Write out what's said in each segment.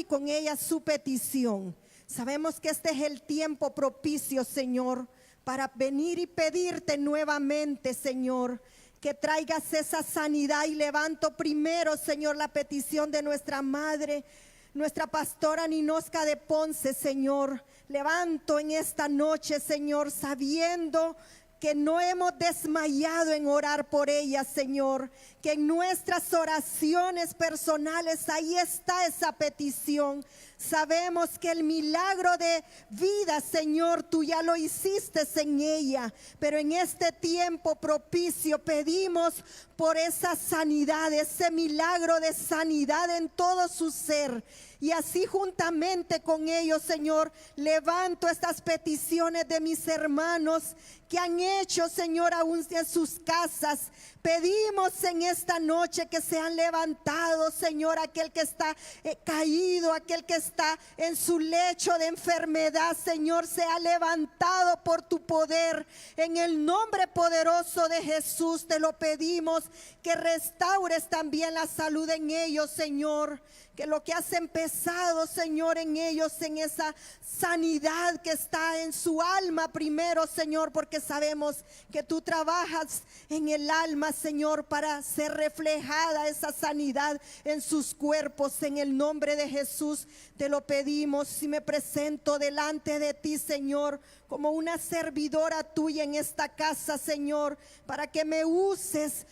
y con ella su petición. Sabemos que este es el tiempo propicio, Señor, para venir y pedirte nuevamente, Señor, que traigas esa sanidad. Y levanto primero, Señor, la petición de nuestra madre, nuestra pastora Ninosca de Ponce, Señor. Levanto en esta noche, Señor, sabiendo que no hemos desmayado en orar por ella, Señor, que en nuestras oraciones personales ahí está esa petición. Sabemos que el milagro de vida, Señor, tú ya lo hiciste en ella, pero en este tiempo propicio pedimos por esa sanidad, ese milagro de sanidad en todo su ser. Y así juntamente con ellos, Señor, levanto estas peticiones de mis hermanos que han hecho, Señor, aún en sus casas. Pedimos en esta noche que sean levantados, Señor, aquel que está caído, aquel que está en su lecho de enfermedad, Señor, sea levantado por tu poder. En el nombre poderoso de Jesús te lo pedimos, que restaures también la salud en ellos, Señor. Que lo que has empezado, Señor, en ellos, en esa sanidad que está en su alma primero, Señor, porque sabemos que tú trabajas en el alma, Señor, para ser reflejada esa sanidad en sus cuerpos. En el nombre de Jesús te lo pedimos y me presento delante de ti, Señor, como una servidora tuya en esta casa, Señor, para que me use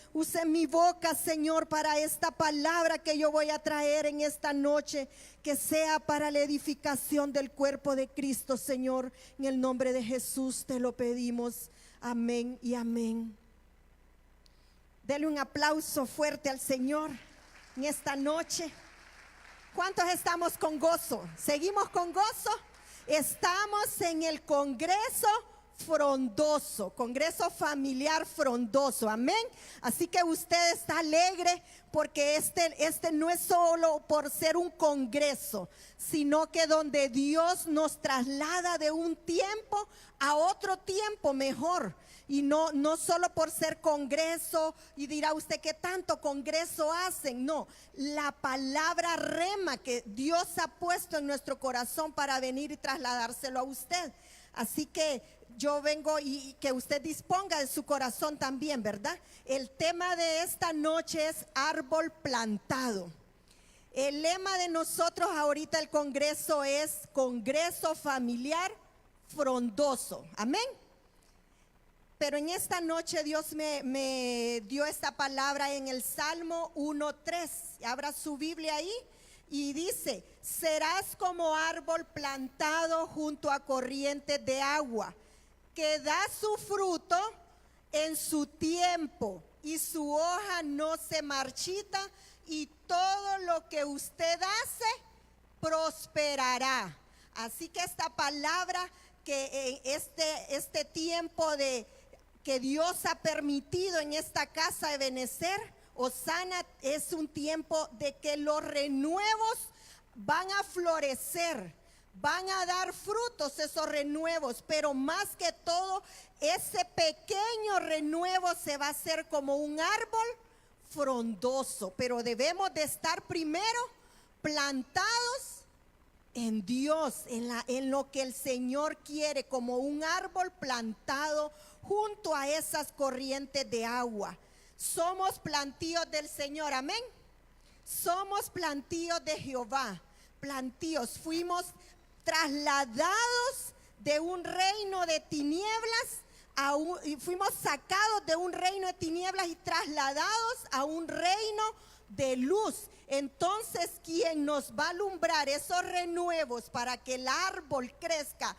mi boca, Señor, para esta palabra que yo voy a traer en esta noche, que sea para la edificación del cuerpo de Cristo, Señor. En el nombre de Jesús te lo pedimos. Amén y amén. Dele un aplauso fuerte al Señor en esta noche. ¿Cuántos estamos con gozo? ¿Seguimos con gozo? Estamos en el Congreso Frondoso, Congreso Familiar Frondoso, amén. Así que usted está alegre porque este no es solo por ser un congreso, sino que donde Dios nos traslada de un tiempo a otro tiempo mejor. Y no solo por ser congreso, y dirá usted ¿qué tanto congreso hacen? No, la palabra rema que Dios ha puesto en nuestro corazón para venir y trasladárselo a usted. Así que yo vengo y que usted disponga de su corazón también, ¿verdad? El tema de esta noche es árbol plantado. El lema de nosotros ahorita el congreso es Congreso Familiar Frondoso, amén. Pero en esta noche Dios me dio esta palabra en el Salmo 1:3. Abra su Biblia ahí y dice: serás como árbol plantado junto a corrientes de agua, que da su fruto en su tiempo y su hoja no se marchita, y todo lo que usted hace prosperará. Así que esta palabra, que este tiempo que Dios ha permitido en esta casa de Ebenecer, Osana, es un tiempo de que los renuevos van a florecer, van a dar frutos esos renuevos, pero más que todo ese pequeño renuevo se va a hacer como un árbol frondoso. Pero debemos de estar primero plantados en Dios, en lo que el Señor quiere, como un árbol plantado junto a esas corrientes de agua. Somos plantíos del Señor, amén. Somos plantíos de Jehová, plantíos. Fuimos trasladados de un reino de tinieblas y fuimos sacados de un reino de tinieblas y trasladados a un reino de luz. Entonces, quien nos va a alumbrar esos renuevos para que el árbol crezca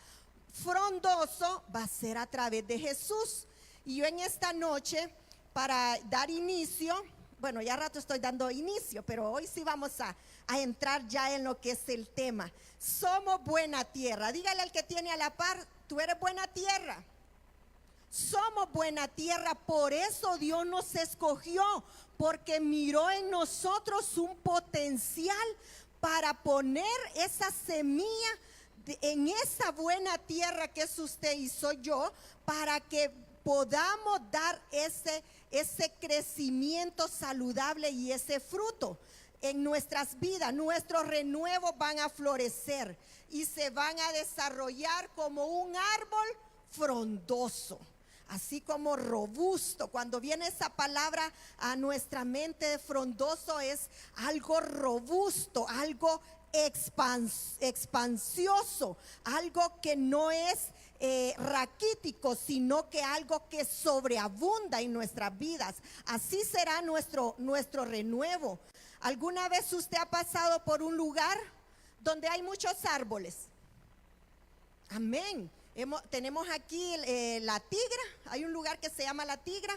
frondoso va a ser a través de Jesús. Y yo en esta noche, para dar inicio, bueno, ya rato estoy dando inicio, pero hoy sí vamos a entrar ya en lo que es el tema. Somos buena tierra. Dígale al que tiene a la par: tú eres buena tierra. Somos buena tierra, por eso Dios nos escogió, porque miró en nosotros un potencial para poner esa semilla en esa buena tierra que es usted y soy yo, para que podamos dar ese crecimiento saludable y ese fruto. en nuestras vidas, nuestros renuevos van a florecer y se van a desarrollar como un árbol frondoso, así como robusto. Cuando viene esa palabra a nuestra mente de frondoso, es algo robusto, algo expansioso, algo que no es raquítico, sino que algo que sobreabunda en nuestras vidas. Así será nuestro renuevo. ¿Alguna vez usted ha pasado por un lugar donde hay muchos árboles? Amén. Tenemos aquí la Tigra, hay un lugar que se llama la Tigra.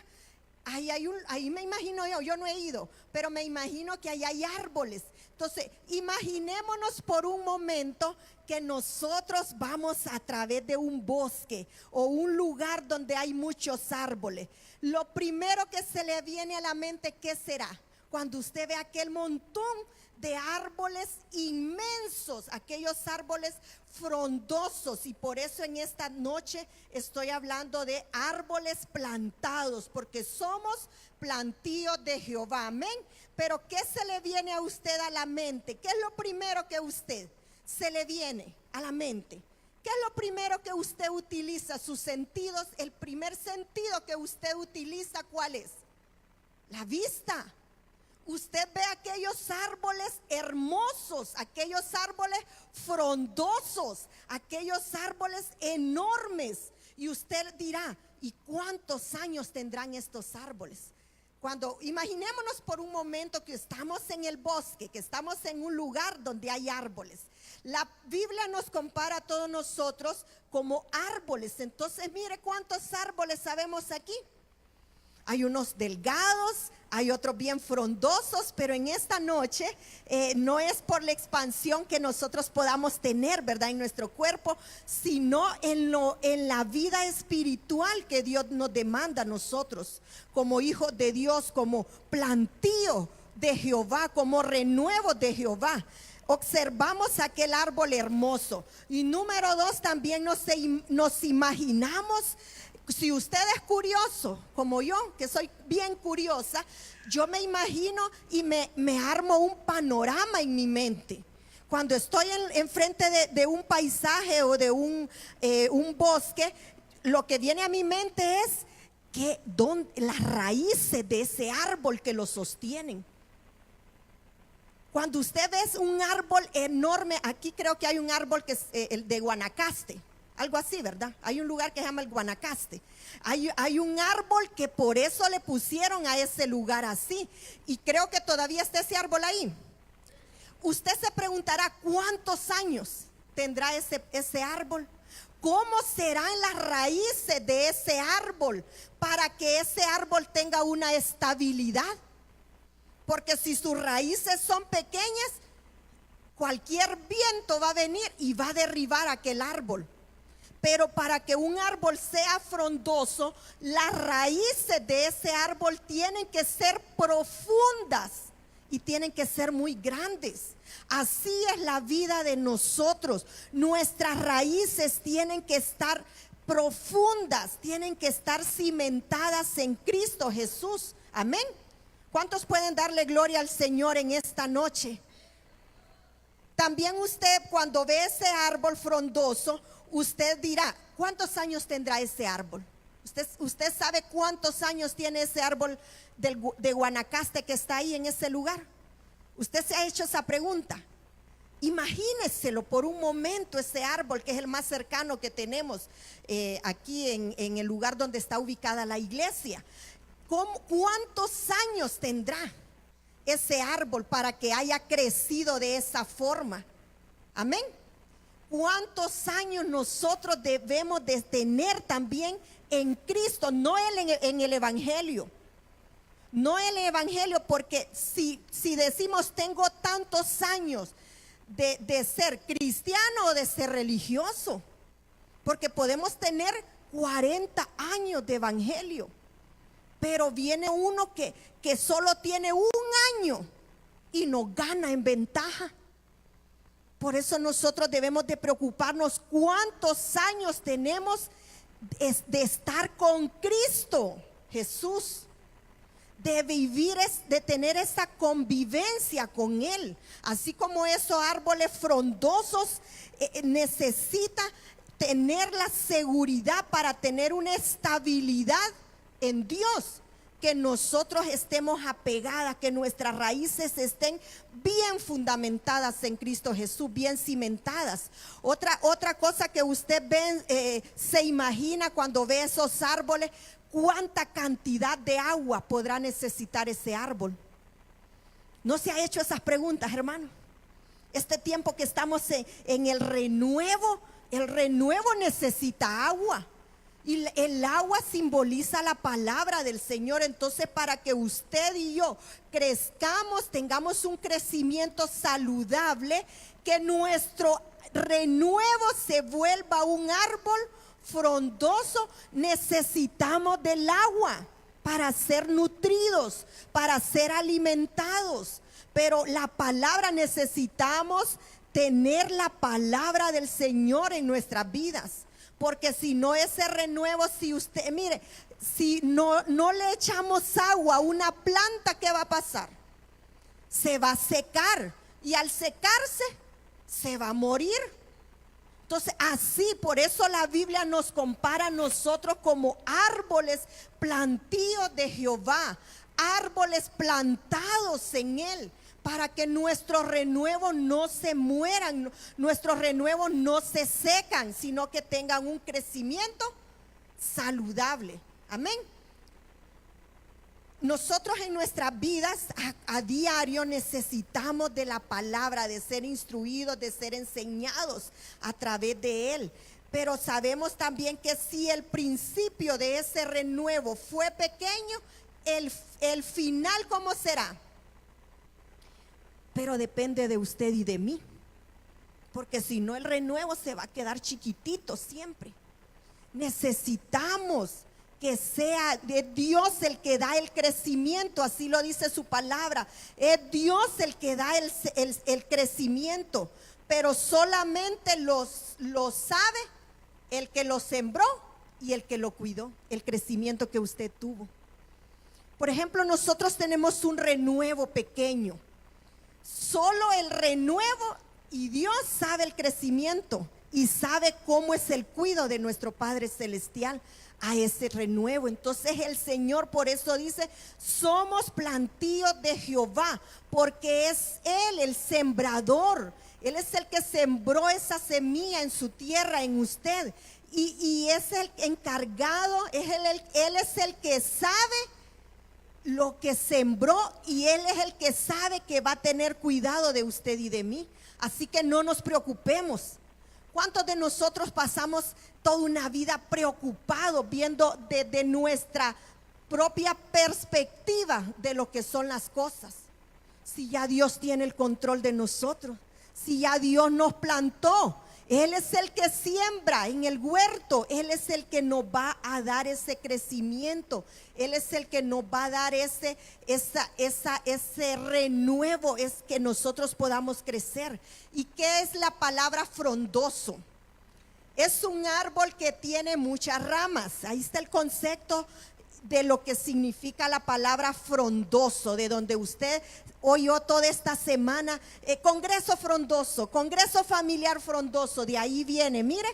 Ahí me imagino yo no he ido, pero me imagino que ahí hay árboles. Entonces, imaginémonos por un momento que nosotros vamos a través de un bosque o un lugar donde hay muchos árboles. Lo primero que se le viene a la mente, ¿qué será? Cuando usted ve aquel montón de árboles inmensos, aquellos árboles frondosos. Y por eso en esta noche estoy hablando de árboles plantados, porque somos plantíos de Jehová, amén. Pero ¿qué se le viene a usted a la mente? ¿Qué es lo primero que usted se le viene a la mente? ¿Qué es lo primero que usted utiliza? Sus sentidos, el primer sentido que usted utiliza, ¿cuál es? La vista. Usted ve aquellos árboles hermosos, aquellos árboles frondosos, aquellos árboles enormes, y usted dirá, ¿y cuántos años tendrán estos árboles? Cuando imaginémonos por un momento que estamos en el bosque, que estamos en un lugar donde hay árboles. La Biblia nos compara a todos nosotros como árboles. Entonces mire cuántos árboles sabemos aquí. Hay unos delgados, hay otros bien frondosos, pero en esta noche no es por la expansión que nosotros podamos tener, ¿verdad?, en nuestro cuerpo, sino en la vida espiritual que Dios nos demanda a nosotros, como hijos de Dios, como plantío de Jehová, como renuevo de Jehová. Observamos aquel árbol hermoso. Y número 2, también nos imaginamos. Si usted es curioso, como yo, que soy bien curiosa, yo me imagino y me armo un panorama en mi mente. Cuando estoy enfrente de un paisaje o de un bosque, lo que viene a mi mente es las raíces de ese árbol que lo sostienen. Cuando usted ve un árbol enorme, aquí creo que hay un árbol que es el de Guanacaste. Algo así, ¿verdad? Hay un lugar que se llama el Guanacaste. Hay un árbol que por eso le pusieron a ese lugar así. Y creo que todavía está ese árbol ahí. Usted se preguntará, ¿cuántos años tendrá ese árbol? ¿Cómo serán las raíces de ese árbol para que ese árbol tenga una estabilidad? Porque si sus raíces son pequeñas, cualquier viento va a venir y va a derribar aquel árbol. Pero para que un árbol sea frondoso, las raíces de ese árbol tienen que ser profundas y tienen que ser muy grandes. Así es la vida de nosotros. Nuestras raíces tienen que estar profundas, tienen que estar cimentadas en Cristo Jesús. Amén. ¿Cuántos pueden darle gloria al Señor en esta noche? También usted, cuando ve ese árbol frondoso, usted dirá, ¿cuántos años tendrá ese árbol? Usted sabe cuántos años tiene ese árbol de Guanacaste que está ahí en ese lugar. Usted se ha hecho esa pregunta. Imagíneselo por un momento, ese árbol que es el más cercano que tenemos aquí en el lugar donde está ubicada la iglesia. ¿Cuántos años tendrá ese árbol para que haya crecido de esa forma? Amén. ¿Cuántos años nosotros debemos de tener también en Cristo? No en el Evangelio. No en el Evangelio, porque si decimos tengo tantos años de ser cristiano o de ser religioso, porque podemos tener 40 años de Evangelio, pero viene uno que solo tiene un año y nos gana en ventaja. Por eso nosotros debemos de preocuparnos cuántos años tenemos de estar con Cristo Jesús. de vivir, de tener esa convivencia con Él. Así como esos árboles frondosos necesita tener la seguridad para tener una estabilidad en Dios, que nosotros estemos apegadas, que nuestras raíces estén bien fundamentadas en Cristo Jesús, bien cimentadas. Otra cosa que usted ve, se imagina cuando ve esos árboles, ¿cuánta cantidad de agua podrá necesitar ese árbol? ¿No se ha hecho esas preguntas, hermano? Este tiempo que estamos en el renuevo necesita agua. Y el agua simboliza la palabra del Señor. Entonces, para que usted y yo crezcamos, tengamos un crecimiento saludable, que nuestro renuevo se vuelva un árbol frondoso, necesitamos del agua para ser nutridos, para ser alimentados. Pero la palabra, necesitamos tener la palabra del Señor en nuestras vidas. Porque si no, ese renuevo, si usted, mire, si no le echamos agua a una planta, ¿qué va a pasar? Se va a secar, y al secarse se va a morir. Entonces, así, por eso la Biblia nos compara a nosotros como árboles plantíos de Jehová, árboles plantados en Él, para que nuestros renuevos no se mueran, nuestros renuevos no se secan, sino que tengan un crecimiento saludable. Amén. Nosotros en nuestras vidas a diario necesitamos de la palabra, de ser instruidos, de ser enseñados a través de Él. Pero sabemos también que si el principio de ese renuevo fue pequeño, el final, ¿cómo será? Pero depende de usted y de mí, porque si no, el renuevo se va a quedar chiquitito siempre. Necesitamos que sea de Dios el que da el crecimiento, así lo dice su palabra. Es Dios el que da el crecimiento, pero solamente lo sabe el que lo sembró y el que lo cuidó, el crecimiento que usted tuvo. Por ejemplo, nosotros tenemos un renuevo pequeño. Solo el renuevo y Dios sabe el crecimiento y sabe cómo es el cuidado de nuestro Padre Celestial a ese renuevo. Entonces el Señor por eso dice: somos plantíos de Jehová, porque es Él el sembrador. Él es el que sembró esa semilla en su tierra, en usted, y es el encargado, Él es el que sabe lo que sembró, y Él es el que sabe que va a tener cuidado de usted y de mí. Así que no nos preocupemos. ¿Cuántos de nosotros pasamos toda una vida preocupados, viendo desde nuestra propia perspectiva de lo que son las cosas? Si ya Dios tiene el control de nosotros, si ya Dios nos plantó, Él es el que siembra en el huerto, Él es el que nos va a dar ese crecimiento, Él es el que nos va a dar ese renuevo, es que nosotros podamos crecer. ¿Y qué es la palabra frondoso? Es un árbol que tiene muchas ramas. Ahí está el concepto de lo que significa la palabra frondoso, de donde usted oyó toda esta semana, congreso frondoso, congreso familiar frondoso, de ahí viene. Mire,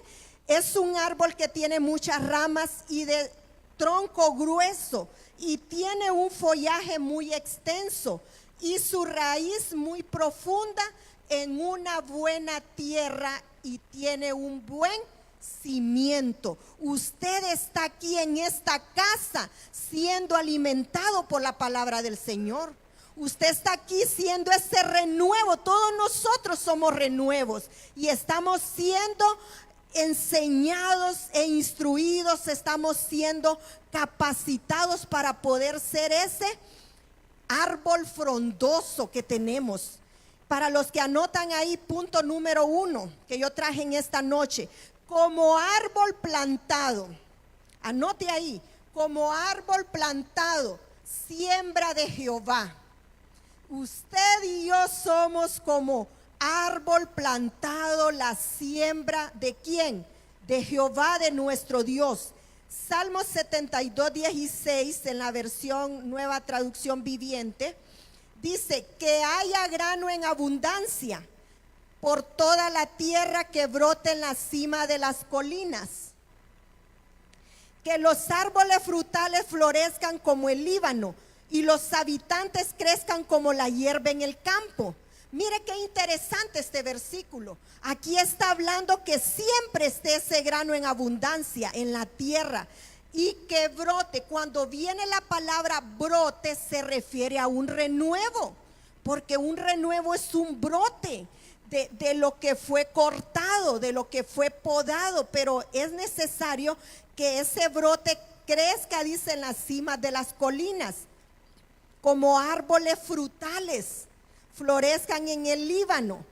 es un árbol que tiene muchas ramas y de tronco grueso, y tiene un follaje muy extenso y su raíz muy profunda en una buena tierra, y tiene un buen cimiento. Usted está aquí en esta casa siendo alimentado por la palabra del Señor. Usted está aquí siendo ese renuevo. Todos nosotros somos renuevos y estamos siendo enseñados e instruidos, estamos siendo capacitados para poder ser ese árbol frondoso que tenemos. Para los que anotan ahí, punto número 1 que yo traje en esta noche: como árbol plantado. Anote ahí: como árbol plantado, siembra de Jehová. Usted y yo somos como árbol plantado, la siembra de ¿quién? De Jehová, de nuestro Dios. Salmo 72:16 en la versión Nueva Traducción Viviente dice: que haya grano en abundancia por toda la tierra, que brote en la cima de las colinas, que los árboles frutales florezcan como el Líbano y los habitantes crezcan como la hierba en el campo. Mire qué interesante este versículo. Aquí está hablando que siempre esté ese grano en abundancia en la tierra y que brote. Cuando viene la palabra brote, se refiere a un renuevo, porque un renuevo es un brote de lo que fue cortado, de lo que fue podado, pero es necesario que ese brote crezca, dice, en las cimas de las colinas, como árboles frutales florezcan en el Líbano.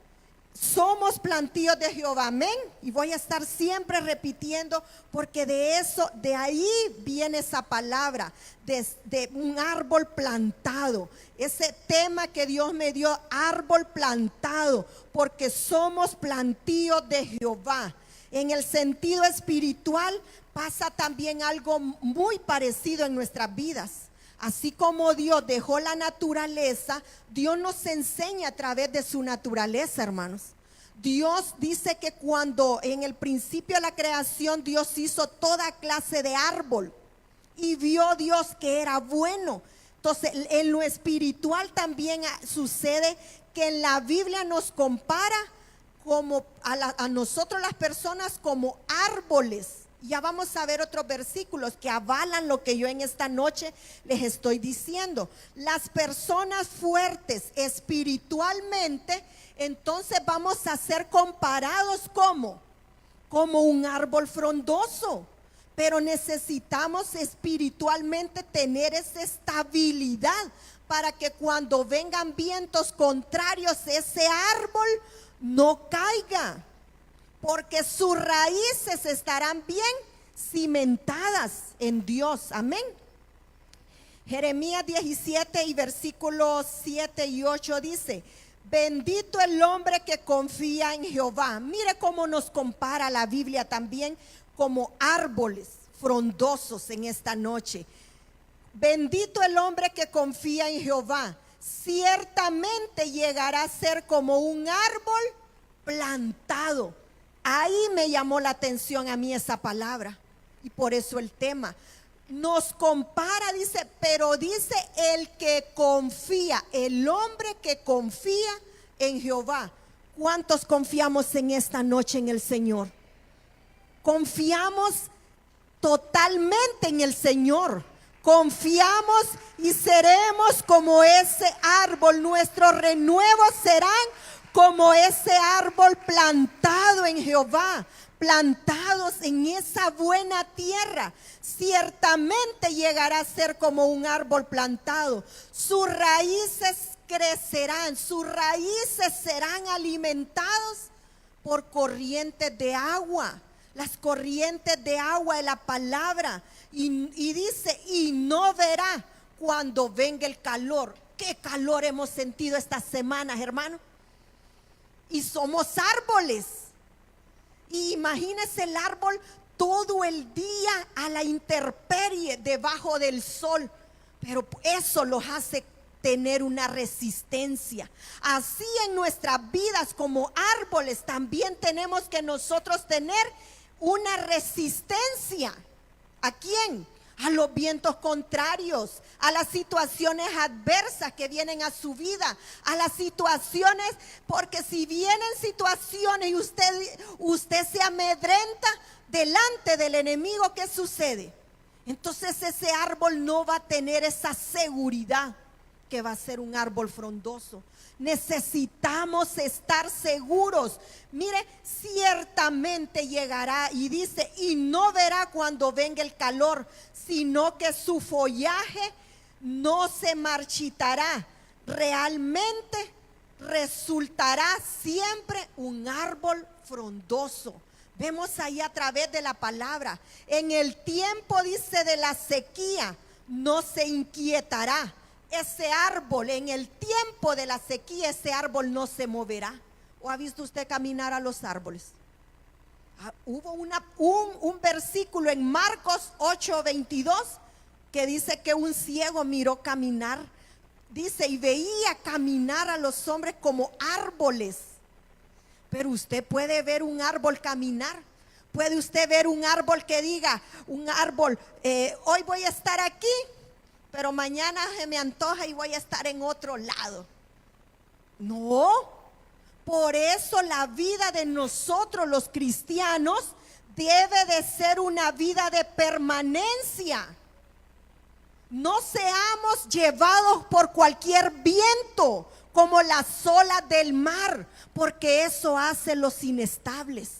Somos plantíos de Jehová, amén. Y voy a estar siempre repitiendo, porque de ahí viene esa palabra, de un árbol plantado. Ese tema que Dios me dio, árbol plantado, porque somos plantíos de Jehová. En el sentido espiritual pasa también algo muy parecido en nuestras vidas. Así como Dios dejó la naturaleza, Dios nos enseña a través de su naturaleza, hermanos. Dios dice que cuando en el principio de la creación Dios hizo toda clase de árbol y vio Dios que era bueno. Entonces en lo espiritual también sucede que en la Biblia nos compara como a nosotros las personas como árboles. Ya vamos a ver otros versículos que avalan lo que yo en esta noche les estoy diciendo. Las personas fuertes espiritualmente, entonces vamos a ser comparados como un árbol frondoso. Pero necesitamos espiritualmente tener esa estabilidad para que cuando vengan vientos contrarios, ese árbol no caiga, porque sus raíces estarán bien cimentadas en Dios, amén. Jeremías 17 y versículos 7 y 8 dice: bendito el hombre que confía en Jehová. Mire cómo nos compara la Biblia también como árboles frondosos en esta noche. Bendito el hombre que confía en Jehová, ciertamente llegará a ser como un árbol plantado. Ahí me llamó la atención a mí esa palabra, y por eso el tema nos compara, dice, pero dice el que confía, el hombre que confía en Jehová. ¿Cuántos confiamos en esta noche en el Señor? Confiamos totalmente en el Señor. Confiamos y seremos como ese árbol. Nuestros renuevos serán como ese árbol plantado en Jehová, plantados en esa buena tierra. Ciertamente llegará a ser como un árbol plantado. Sus raíces crecerán, sus raíces serán alimentados por corrientes de agua. Las corrientes de agua de la palabra. Y dice, y no verá cuando venga el calor. ¿Qué calor hemos sentido estas semanas, hermano? Y somos árboles. Y imagínese el árbol todo el día a la intemperie, debajo del sol. Pero eso los hace tener una resistencia. Así en nuestras vidas como árboles también tenemos que nosotros tener una resistencia. ¿A quién? A los vientos contrarios, a las situaciones adversas que vienen a su vida, a las situaciones, porque si vienen situaciones y usted se amedrenta delante del enemigo, ¿qué sucede? Entonces ese árbol no va a tener esa seguridad que va a ser un árbol frondoso. Necesitamos estar seguros. Mire, ciertamente llegará, y dice, y no verá cuando venga el calor, sino que su follaje no se marchitará. Realmente resultará siempre un árbol frondoso. Vemos ahí a través de la palabra. En el tiempo, dice, de la sequía, no se inquietará. Ese árbol, en el tiempo de la sequía, ese árbol no se moverá. ¿O ha visto usted caminar a los árboles? Hubo un versículo en Marcos 8:22 que dice que un ciego miró caminar, dice, y veía caminar a los hombres como árboles. Pero usted puede ver un árbol caminar. Puede usted ver un árbol que diga, un árbol, hoy voy a estar aquí, pero mañana se me antoja y voy a estar en otro lado. No, por eso la vida de nosotros los cristianos debe de ser una vida de permanencia. No seamos llevados por cualquier viento como las olas del mar, porque eso hace los inestables.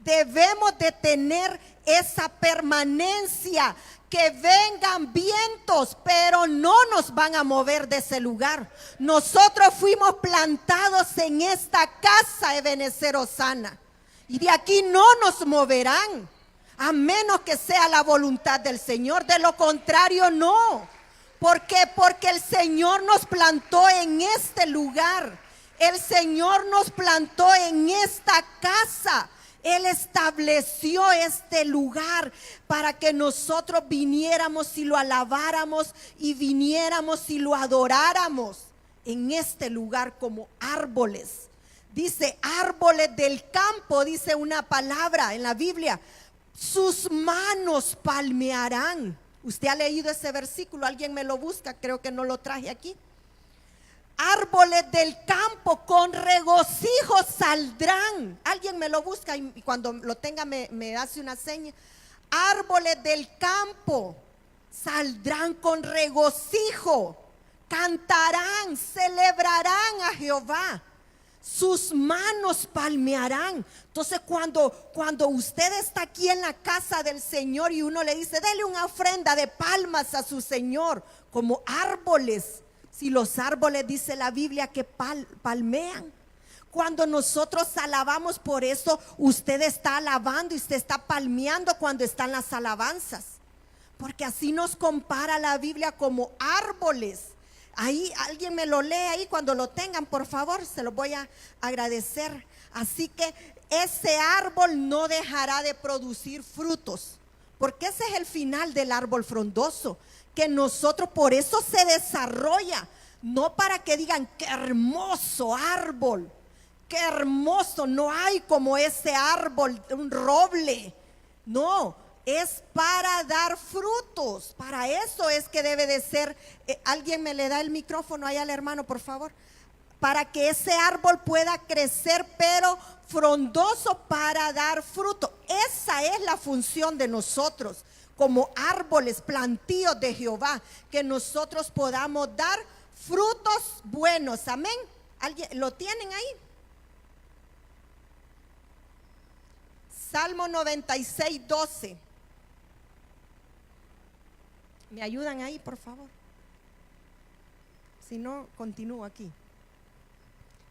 Debemos de tener esa permanencia, que vengan vientos, pero no nos van a mover de ese lugar. Nosotros fuimos plantados en esta casa Ebenezer Osana, y de aquí no nos moverán, a menos que sea la voluntad del Señor. De lo contrario, no. ¿Por qué? Porque el Señor nos plantó en este lugar. El Señor nos plantó en esta casa. Él estableció este lugar para que nosotros viniéramos y lo alabáramos, y viniéramos y lo adoráramos en este lugar como árboles. Dice árboles del campo, dice una palabra en la Biblia. Sus manos palmearán. ¿Usted ha leído ese versículo? ¿Alguien me lo busca? Creo que no lo traje aquí. Árboles del campo con regocijo saldrán. Alguien me lo busca y cuando lo tenga me hace una seña. Árboles del campo saldrán con regocijo, cantarán, celebrarán a Jehová. Sus manos palmearán. Entonces cuando usted está aquí en la casa del Señor y uno le dice, dele una ofrenda de palmas a su Señor, como árboles. Si los árboles, dice la Biblia, que palmean. Cuando nosotros alabamos, por eso usted está alabando y usted está palmeando cuando están las alabanzas, porque así nos compara la Biblia como árboles. Ahí alguien me lo lee ahí cuando lo tengan, por favor, se lo voy a agradecer. Así que ese árbol no dejará de producir frutos, porque ese es el final del árbol frondoso, que nosotros, por eso se desarrolla, no para que digan qué hermoso árbol, qué hermoso, no hay como ese árbol, un roble. No, es para dar frutos. Para eso es que debe de ser. Alguien me le da el micrófono ahí al hermano, por favor. Para que ese árbol pueda crecer, pero frondoso, para dar fruto. Esa es la función de nosotros como árboles, plantíos de Jehová, que nosotros podamos dar frutos buenos. Amén. ¿Alguien lo tienen ahí? Salmo 96:12. ¿Me ayudan ahí, por favor? Si no, continúo aquí.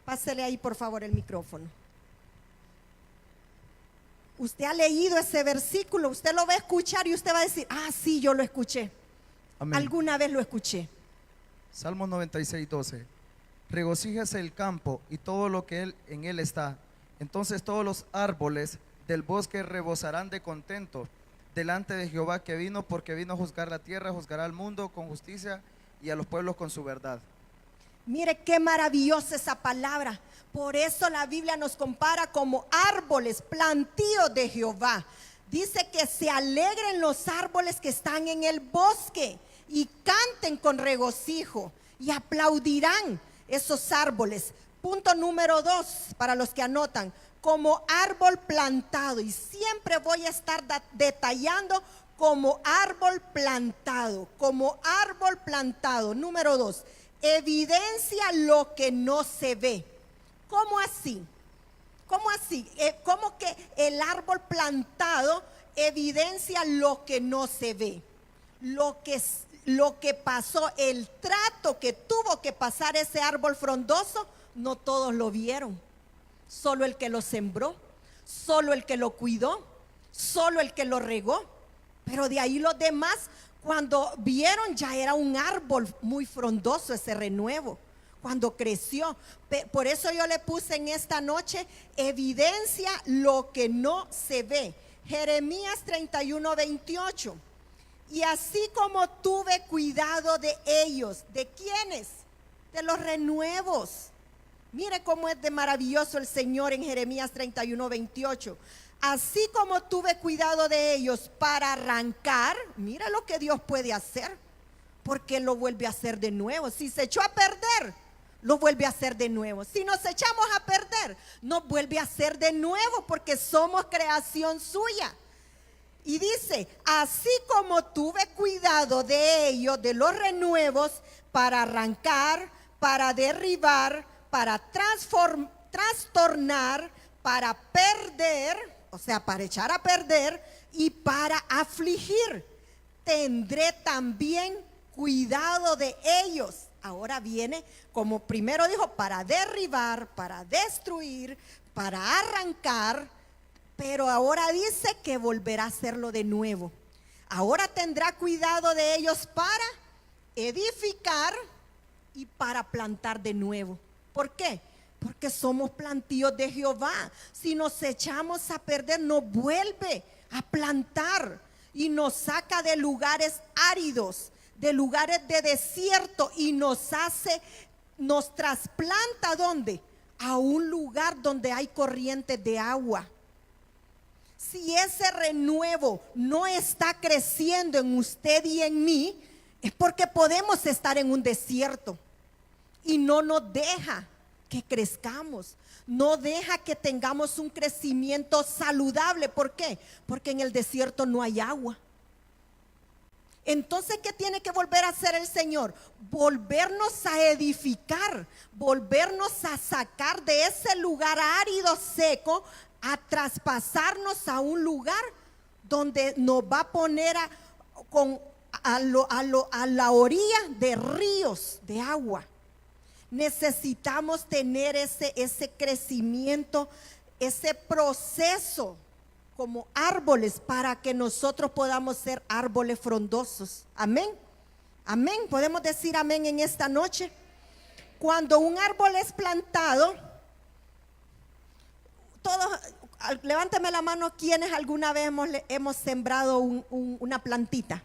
Pásele ahí, por favor, el micrófono. Usted ha leído ese versículo, usted lo va a escuchar y usted va a decir, ah, sí, yo lo escuché. Amén. Alguna vez lo escuché. Salmo 96:12. Regocíjese el campo y todo lo que en él está. Entonces todos los árboles del bosque rebosarán de contento delante de Jehová que vino, porque vino a juzgar la tierra, juzgará al mundo con justicia y a los pueblos con su verdad. Mire qué maravillosa esa palabra. Por eso la Biblia nos compara como árboles, plantíos de Jehová. Dice que se alegren los árboles que están en el bosque y canten con regocijo y aplaudirán esos árboles. Punto número 2, para los que anotan, como árbol plantado. Y siempre voy a estar detallando como árbol plantado, como árbol plantado. Número 2, evidencia lo que no se ve. ¿Cómo así? ¿Cómo así? ¿Cómo que el árbol plantado evidencia lo que no se ve? Lo que pasó, el trato que tuvo que pasar ese árbol frondoso, no todos lo vieron. Solo el que lo sembró, solo el que lo cuidó, solo el que lo regó. Pero de ahí los demás, cuando vieron, ya era un árbol muy frondoso ese renuevo. cuando creció. Por eso yo le puse en esta noche, evidencia lo que no se ve. Jeremías 31:28. Y así como tuve cuidado de ellos, ¿de quiénes? De los renuevos. Mire cómo es de maravilloso el Señor en Jeremías 31:28. Así como tuve cuidado de ellos para arrancar, mira lo que Dios puede hacer, porque lo vuelve a hacer de nuevo. Si se echó a perder, lo vuelve a hacer de nuevo. Si nos echamos a perder, nos vuelve a hacer de nuevo, porque somos creación suya. Y dice, así como tuve cuidado de ellos, de los renuevos, para arrancar, para derribar, para trastornar, para perder, o sea, para echar a perder y para afligir, tendré también cuidado de ellos. Ahora viene, como primero dijo, para derribar, para destruir, para arrancar, pero ahora dice que volverá a hacerlo de nuevo. Ahora tendrá cuidado de ellos para edificar y para plantar de nuevo. ¿Por qué? Porque somos plantíos de Jehová. Si nos echamos a perder, nos vuelve a plantar y nos saca de lugares áridos, de lugares de desierto, y nos trasplanta ¿dónde? A un lugar donde hay corrientes de agua. Si ese renuevo no está creciendo en usted y en mí, es porque podemos estar en un desierto y no nos deja que crezcamos, no deja que tengamos un crecimiento saludable. ¿Por qué? Porque en el desierto no hay agua. Entonces, ¿qué tiene que volver a hacer el Señor? Volvernos a edificar, volvernos a sacar de ese lugar árido, seco, a traspasarnos a un lugar donde nos va a poner a la orilla de ríos de agua. Necesitamos tener ese crecimiento, ese proceso como árboles, para que nosotros podamos ser árboles frondosos. Amén. Amén. Podemos decir amén en esta noche. Cuando un árbol es plantado, todos, levántame la mano, quienes alguna vez hemos sembrado una plantita.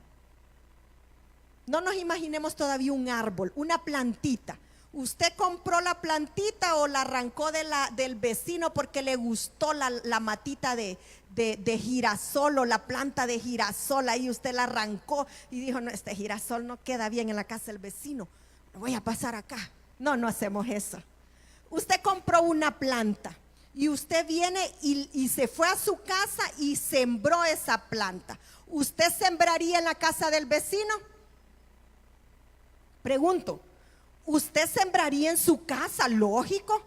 No nos imaginemos todavía un árbol, una plantita. Usted compró la plantita o la arrancó del vecino porque le gustó la matita de girasol o la planta de girasol. Ahí usted la arrancó y dijo, no, este girasol no queda bien en la casa del vecino, lo voy a pasar acá. No, no hacemos eso. Usted compró una planta y usted viene y se fue a su casa y sembró esa planta. ¿Usted sembraría en la casa del vecino? Pregunto, ¿usted sembraría en su casa? Lógico,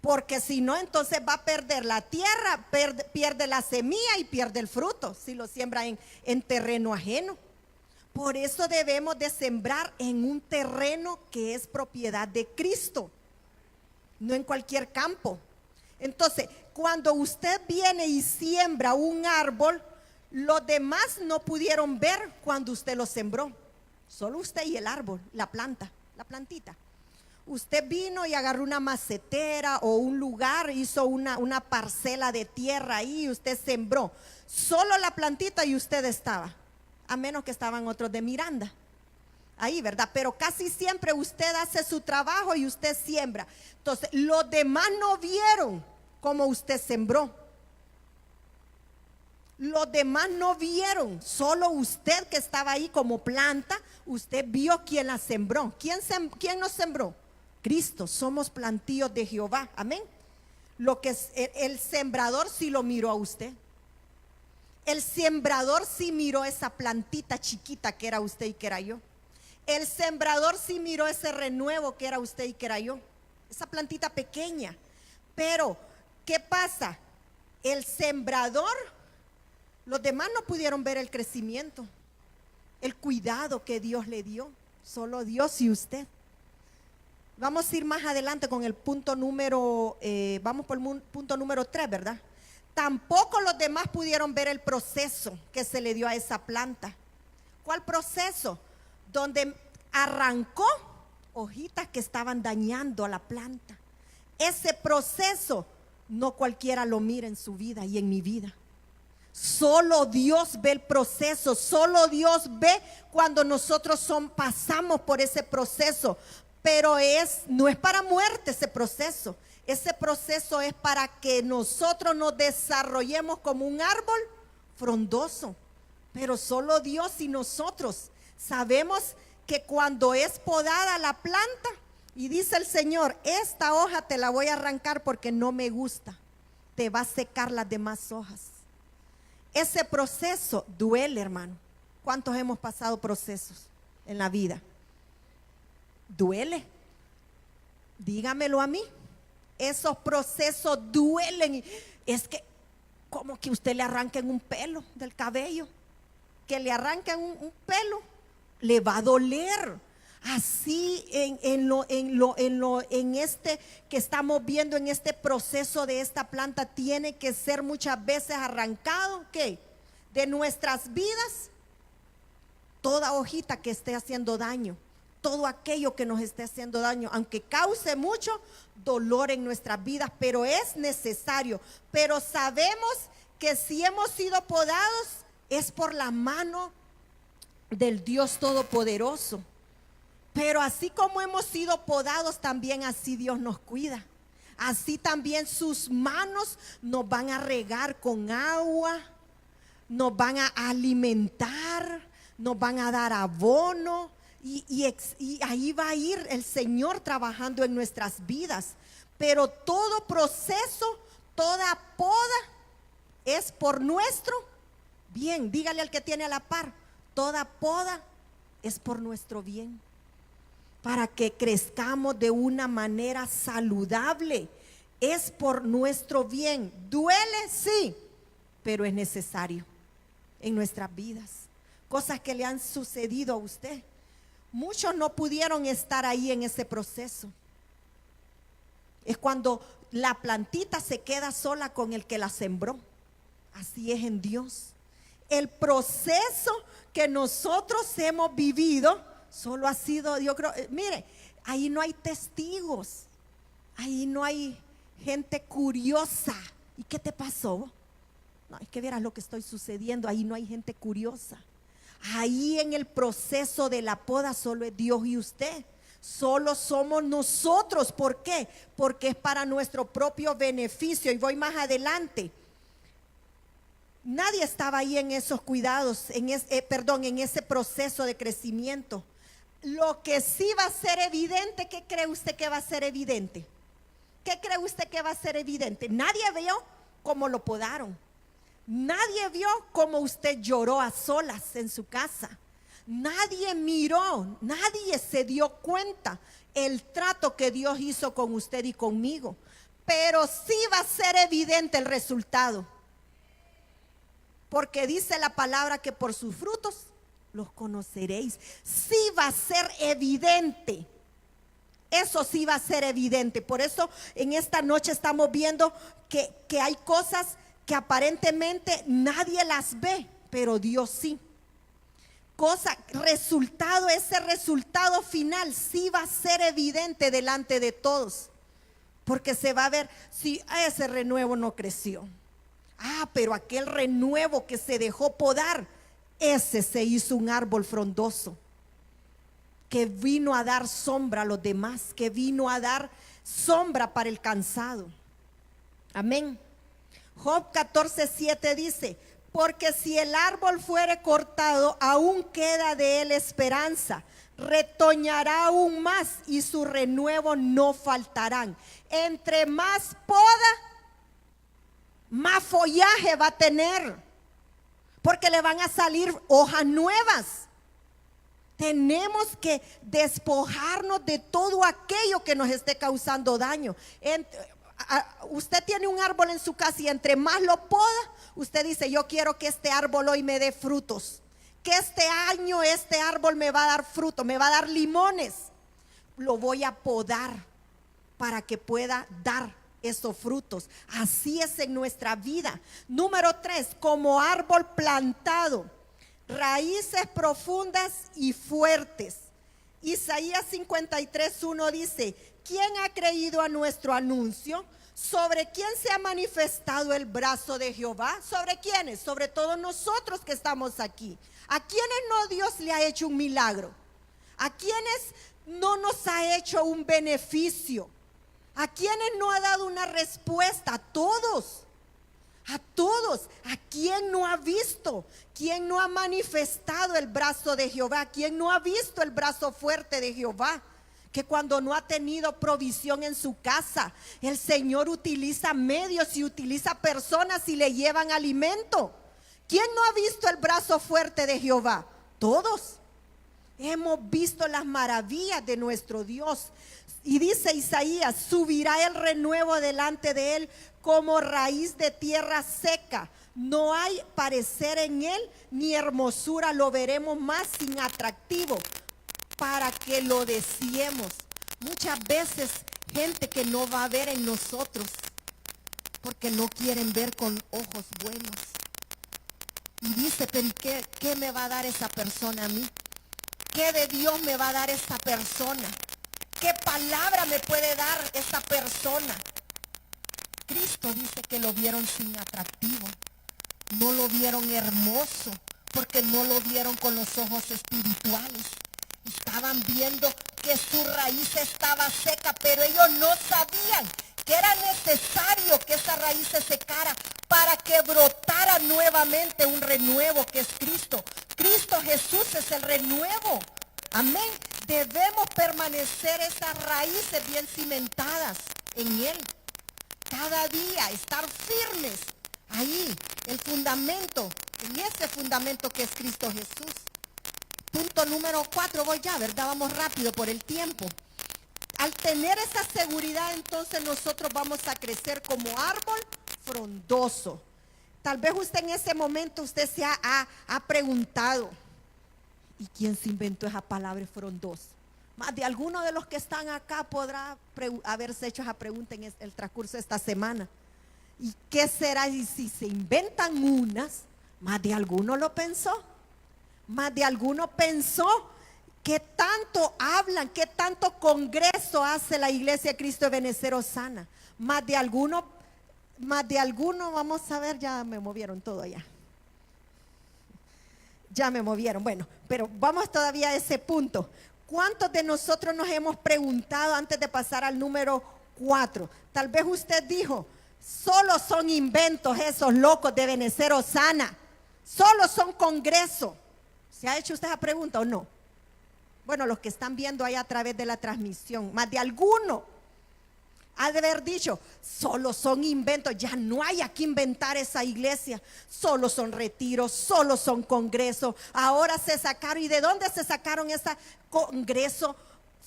porque si no, entonces va a perder la tierra, pierde la semilla y pierde el fruto si lo siembra en terreno ajeno. Por eso debemos de sembrar en un terreno que es propiedad de Cristo, no en cualquier campo. Entonces, cuando usted viene y siembra un árbol, los demás no pudieron ver cuando usted lo sembró. Solo usted y el árbol, la plantita. Usted vino y agarró una macetera o un lugar, hizo una parcela de tierra ahí y usted sembró. Solo la plantita y usted estaba, a menos que estaban otros de Miranda ahí, ¿verdad? Pero casi siempre usted hace su trabajo y usted siembra. Entonces, los demás no vieron cómo usted sembró. Los demás no vieron, solo usted que estaba ahí como planta, usted vio quién la sembró. ¿Quién nos sembró? Cristo. Somos plantíos de Jehová. Amén. Lo que es, el sembrador sí lo miró a usted. El sembrador sí miró esa plantita chiquita que era usted y que era yo. El sembrador sí miró ese renuevo que era usted y que era yo. Esa plantita pequeña. Pero, ¿qué pasa? El sembrador, los demás no pudieron ver el crecimiento, el cuidado que Dios le dio. Solo Dios y usted. Vamos a ir más adelante con el punto número, vamos por el punto número 3, ¿verdad? Tampoco los demás pudieron ver el proceso que se le dio a esa planta. ¿Cuál proceso? Donde arrancó hojitas que estaban dañando a la planta. Ese proceso no cualquiera lo mira en su vida y en mi vida. Solo Dios ve el proceso, solo Dios ve cuando nosotros pasamos por ese proceso, pero no es para muerte ese proceso. Ese proceso es para que nosotros nos desarrollemos como un árbol frondoso, pero solo Dios y nosotros sabemos que cuando es podada la planta y dice el Señor, esta hoja te la voy a arrancar porque no me gusta, te va a secar las demás hojas. Ese proceso duele, hermano. ¿Cuántos hemos pasado procesos en la vida? Duele. Dígamelo a mí. Esos procesos duelen. Es que como que usted le arranquen un pelo del cabello, que le arranquen un pelo, le va a doler. Así en este que estamos viendo, en este proceso de esta planta, tiene que ser muchas veces arrancado, ¿qué? De nuestras vidas, toda hojita que esté haciendo daño, todo aquello que nos esté haciendo daño, aunque cause mucho dolor en nuestras vidas, pero es necesario. Pero sabemos que si hemos sido podados es por la mano del Dios Todopoderoso. Pero así como hemos sido podados, también así Dios nos cuida. Así también sus manos nos van a regar con agua, nos van a alimentar, nos van a dar abono. Y ahí va a ir el Señor trabajando en nuestras vidas. Pero todo proceso, toda poda es por nuestro bien. Dígale al que tiene a la par, toda poda es por nuestro bien, para que crezcamos de una manera saludable. Es por nuestro bien. Duele, sí, pero es necesario en nuestras vidas. Cosas que le han sucedido a usted. Muchos no pudieron estar ahí en ese proceso. Es cuando la plantita se queda sola con el que la sembró. Así es en Dios. El proceso que nosotros hemos vivido solo ha sido, yo creo, mire, ahí no hay testigos, ahí no hay gente curiosa. ¿Y qué te pasó? No, es que vieras lo que estoy sucediendo, ahí no hay gente curiosa. Ahí en el proceso de la poda solo es Dios y usted. Solo somos nosotros. ¿Por qué? Porque es para nuestro propio beneficio. Y voy más adelante. Nadie estaba ahí en esos cuidados, en ese proceso de crecimiento. Lo que sí va a ser evidente, ¿qué cree usted que va a ser evidente? ¿Qué cree usted que va a ser evidente? Nadie vio cómo lo podaron. Nadie vio cómo usted lloró a solas en su casa. Nadie miró, nadie se dio cuenta el trato que Dios hizo con usted y conmigo. Pero sí va a ser evidente el resultado. Porque dice la palabra que por sus frutos los conoceréis. Sí va a ser evidente. Eso sí va a ser evidente. Por eso en esta noche estamos viendo que hay cosas que aparentemente nadie las ve, pero Dios sí. Ese resultado final sí va a ser evidente delante de todos. Porque se va a ver si ese renuevo no creció. Pero aquel renuevo que se dejó podar, ese se hizo un árbol frondoso, que vino a dar sombra a los demás, que vino a dar sombra para el cansado. Amén. Job 14:7 dice: porque si el árbol fuere cortado, aún queda de él esperanza, retoñará aún más y su renuevo no faltarán. Entre más poda, más follaje va a tener, porque le van a salir hojas nuevas. Tenemos que despojarnos de todo aquello que nos esté causando daño. Usted tiene un árbol en su casa y entre más lo poda, usted dice: yo quiero que este árbol hoy me dé frutos, que este año este árbol me va a dar fruto, me va a dar limones. Lo voy a podar para que pueda dar esos frutos. Así es en nuestra vida. Número 3, como árbol plantado, raíces profundas y fuertes, Isaías 53:1 dice: ¿quién ha creído a nuestro anuncio? ¿Sobre quién se ha manifestado el brazo de Jehová? ¿Sobre quiénes? Sobre todos nosotros que estamos aquí. ¿A quiénes no Dios le ha hecho un milagro? ¿A quiénes no nos ha hecho un beneficio? ¿A quiénes no ha dado una respuesta? A todos. A todos. ¿A quién no ha visto? ¿Quién no ha manifestado el brazo de Jehová? ¿Quién no ha visto el brazo fuerte de Jehová? Que cuando no ha tenido provisión en su casa, el Señor utiliza medios y utiliza personas y le llevan alimento. ¿Quién no ha visto el brazo fuerte de Jehová? Todos. Hemos visto las maravillas de nuestro Dios. Y dice Isaías: subirá el renuevo delante de él como raíz de tierra seca. No hay parecer en él ni hermosura, lo veremos más sin atractivo para que lo deseemos. Muchas veces gente que no va a ver en nosotros porque no quieren ver con ojos buenos. Y dice: pero ¿qué me va a dar esa persona a mí? ¿Qué de Dios me va a dar esa persona? ¿Qué palabra me puede dar esa persona? Cristo dice que lo vieron sin atractivo, no lo vieron hermoso, porque no lo vieron con los ojos espirituales. Estaban viendo que su raíz estaba seca, pero ellos no sabían que era necesario que esa raíz se secara para que brotara nuevamente un renuevo, que es Cristo. Cristo Jesús es el renuevo. Amén. Debemos permanecer esas raíces bien cimentadas en Él. Cada día estar firmes ahí, el fundamento, en ese fundamento que es Cristo Jesús. Punto número 4, voy ya, ¿verdad? Vamos rápido por el tiempo. Al tener esa seguridad, entonces nosotros vamos a crecer como árbol frondoso. Tal vez usted en ese momento usted se ha preguntado: ¿y quién se inventó esa palabra frondoso? Más de alguno de los que están acá podrá haberse hecho esa pregunta en el transcurso de esta semana. ¿Y qué será? Y si se inventan unas, más de alguno lo pensó. Más de alguno pensó: ¿qué tanto hablan? ¿Qué tanto congreso hace la Iglesia de Cristo de Ebenecer Osana? Más de alguno, vamos a ver, ya me movieron todo allá. Ya me movieron, bueno, pero vamos todavía a ese punto. ¿Cuántos de nosotros nos hemos preguntado antes de pasar al número 4? Tal vez usted dijo: solo son inventos esos locos de Ebenecer Osana, solo son congresos. ¿Se ha hecho usted esa pregunta o no? Bueno, los que están viendo ahí a través de la transmisión, más de alguno ha de haber dicho: solo son inventos, ya no hay aquí inventar esa iglesia, solo son retiros, solo son congresos. Ahora se sacaron, ¿y de dónde se sacaron ese congreso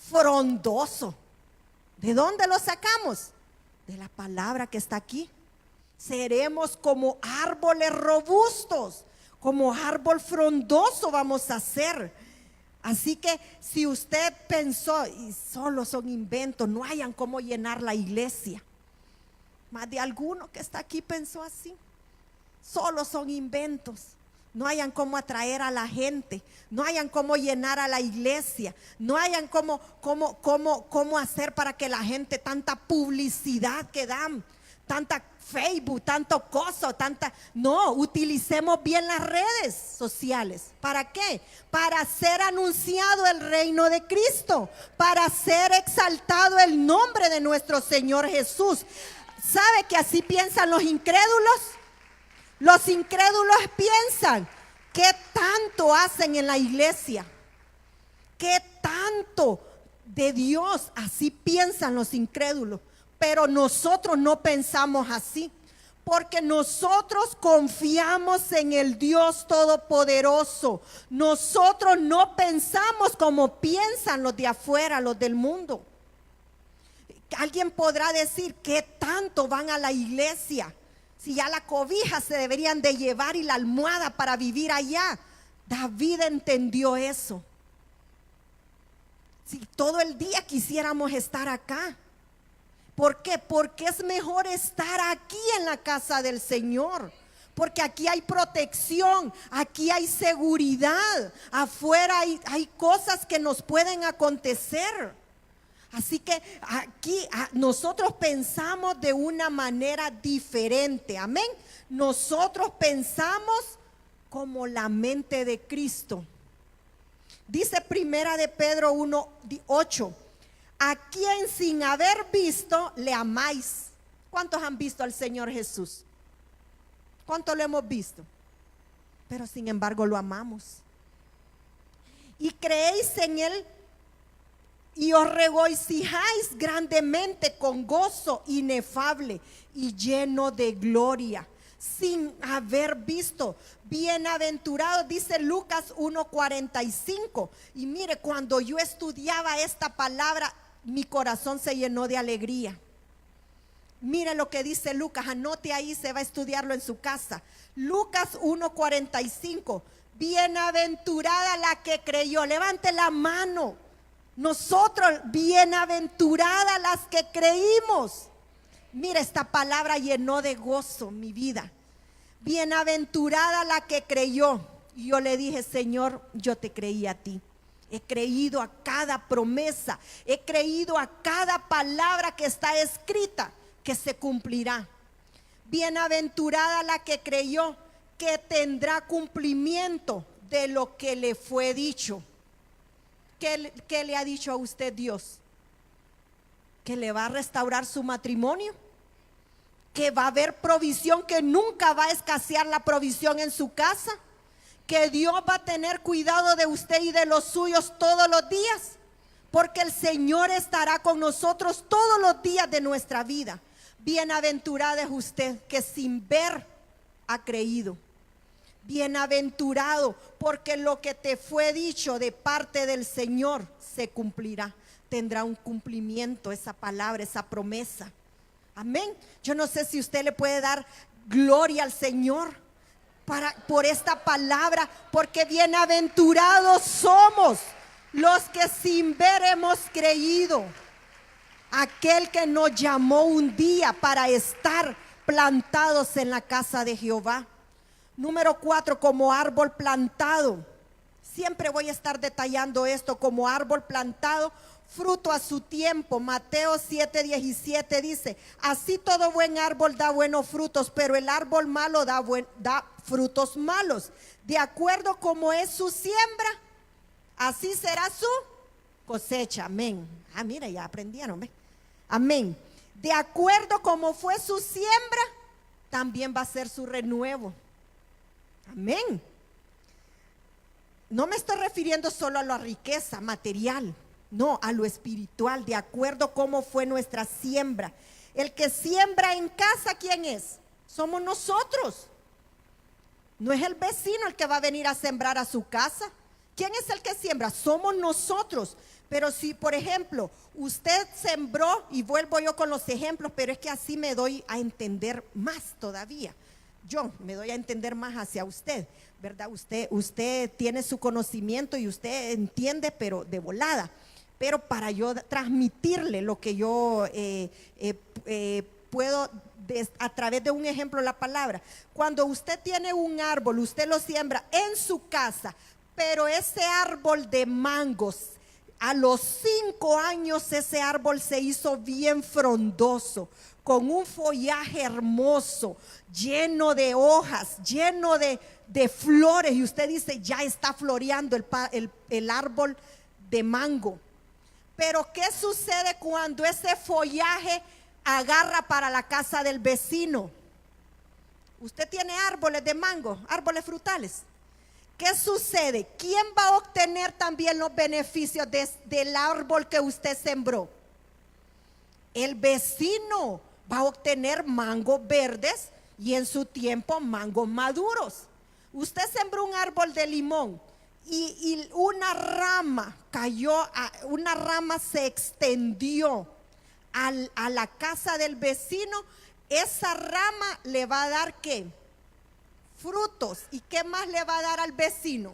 frondoso? ¿De dónde lo sacamos? De la palabra que está aquí. Seremos como árboles robustos, como árbol frondoso vamos a ser. Así que si usted pensó: y solo son inventos, no hayan cómo llenar la iglesia. Más de alguno que está aquí pensó así: solo son inventos, no hayan cómo atraer a la gente, no hayan cómo llenar a la iglesia, no hayan cómo hacer para que la gente, tanta publicidad que dan, tanta Facebook, tanto coso, no, utilicemos bien las redes sociales. ¿Para qué? Para ser anunciado el reino de Cristo, para ser exaltado el nombre de nuestro Señor Jesús. ¿Sabe que así piensan los incrédulos? Los incrédulos piensan: ¿qué tanto hacen en la iglesia? ¿Qué tanto de Dios? Así piensan los incrédulos. Pero nosotros no pensamos así, porque nosotros confiamos en el Dios Todopoderoso. Nosotros no pensamos como piensan los de afuera, los del mundo. Alguien podrá decir: ¿qué tanto van a la iglesia? Si ya la cobija se deberían de llevar y la almohada para vivir allá. David entendió eso. Si todo el día quisiéramos estar acá. ¿Por qué? Porque es mejor estar aquí en la casa del Señor. porque aquí hay protección, aquí hay seguridad, afuera hay cosas que nos pueden acontecer. Así que aquí nosotros pensamos de una manera diferente, amén. Nosotros pensamos como la mente de Cristo. Dice primera de Pedro 1:8, a quien sin haber visto le amáis. ¿Cuántos han visto al Señor Jesús? ¿Cuántos lo hemos visto? Pero sin embargo lo amamos. Y creéis en Él y os regocijáis grandemente con gozo inefable y lleno de gloria, sin haber visto. Bienaventurado, dice Lucas 1:45. Y mire, cuando yo estudiaba esta palabra, mi corazón se llenó de alegría. Mire lo que dice Lucas, anote ahí, se va a estudiarlo en su casa. Lucas 1:45. Bienaventurada la que creyó. Levante la mano. Nosotros, bienaventuradas las que creímos. Mira, esta palabra llenó de gozo mi vida. Bienaventurada la que creyó. Y yo le dije, Señor, yo te creí a ti. He creído a cada promesa. He creído a cada palabra que está escrita, que se cumplirá. Bienaventurada la que creyó, que tendrá cumplimiento de lo que le fue dicho. ¿Qué le ha dicho a usted Dios? Que le va a restaurar su matrimonio, que va a haber provisión, que nunca va a escasear la provisión en su casa, que Dios va a tener cuidado de usted y de los suyos todos los días, porque el Señor estará con nosotros todos los días de nuestra vida. Bienaventurada es usted que sin ver ha creído. Bienaventurado, porque lo que te fue dicho de parte del Señor se cumplirá. Tendrá un cumplimiento esa palabra, esa promesa. Amén. Yo no sé si usted le puede dar gloria al Señor por esta palabra, porque bienaventurados somos los que sin ver hemos creído. Aquel que nos llamó un día para estar plantados en la casa de Jehová. Número 4, como árbol plantado. Siempre voy a estar detallando esto, como árbol plantado, fruto a su tiempo. Mateo 7:17 dice, así todo buen árbol da buenos frutos, pero el árbol malo da frutos malos. De acuerdo como es su siembra, así será su cosecha. Amén. Mira, ya aprendieron, ¿ve? Amén. De acuerdo como fue su siembra, también va a ser su renuevo. Amén. No me estoy refiriendo solo a la riqueza material, no, a lo espiritual, de acuerdo cómo fue nuestra siembra. El que siembra en casa, ¿quién es? Somos nosotros. No es el vecino el que va a venir a sembrar a su casa. ¿Quién es el que siembra? Somos nosotros. Pero si, por ejemplo, usted sembró, y vuelvo yo con los ejemplos, pero es que así me doy a entender más todavía. Yo me doy a entender más hacia usted, ¿verdad? Usted tiene su conocimiento y usted entiende, pero de volada. Pero para yo transmitirle lo que yo puedo a través de un ejemplo, la palabra. Cuando usted tiene un árbol, usted lo siembra en su casa, pero ese árbol de mangos, a los 5 años ese árbol se hizo bien frondoso, con un follaje hermoso, lleno de hojas, lleno de flores, y usted dice, ya está floreando el árbol de mango. Pero ¿qué sucede cuando ese follaje agarra para la casa del vecino? Usted tiene árboles de mango, árboles frutales. ¿Qué sucede? ¿Quién va a obtener también los beneficios del árbol que usted sembró? El vecino va a obtener mangos verdes y en su tiempo mangos maduros. Usted sembró un árbol de limón y una rama cayó, una rama se extendió a la casa del vecino. Esa rama le va a dar ¿qué? Frutos. ¿Y qué más le va a dar al vecino?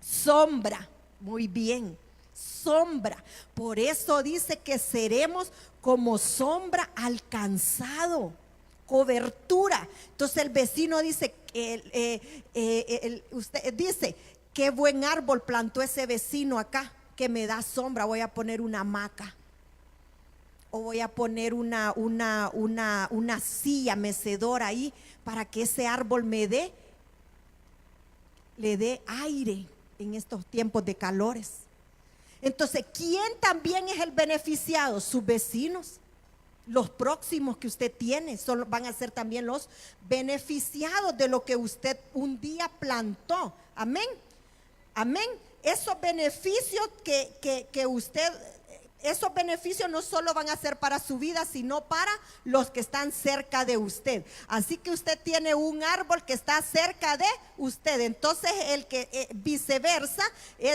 Sombra. Muy bien, sombra. Por eso dice que seremos como sombra alcanzado, cobertura. Entonces el vecino dice, usted dice, qué buen árbol plantó ese vecino acá, que me da sombra, voy a poner una hamaca. O voy a poner una silla mecedora ahí para que ese árbol le dé aire en estos tiempos de calores. Entonces, ¿quién también es el beneficiado? Sus vecinos. Los próximos que usted tiene van a ser también los beneficiados de lo que usted un día plantó. Amén. Amén. Esos beneficios que usted... Esos beneficios no solo van a ser para su vida, sino para los que están cerca de usted. Así que usted tiene un árbol que está cerca de usted. Entonces, el que viceversa,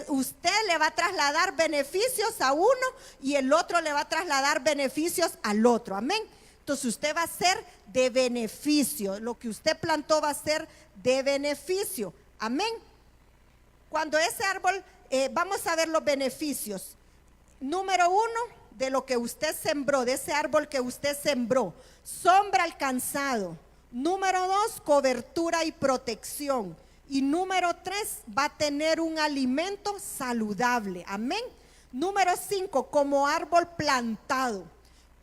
usted le va a trasladar beneficios a uno y el otro le va a trasladar beneficios al otro. Amén. Entonces, usted va a ser de beneficio. Lo que usted plantó va a ser de beneficio. Amén. Cuando ese árbol, vamos a ver los beneficios. Número 1, de lo que usted sembró, de ese árbol que usted sembró, sombra alcanzado. Número 2, cobertura y protección. Y número 3, va a tener un alimento saludable. Amén. Número 5, como árbol plantado.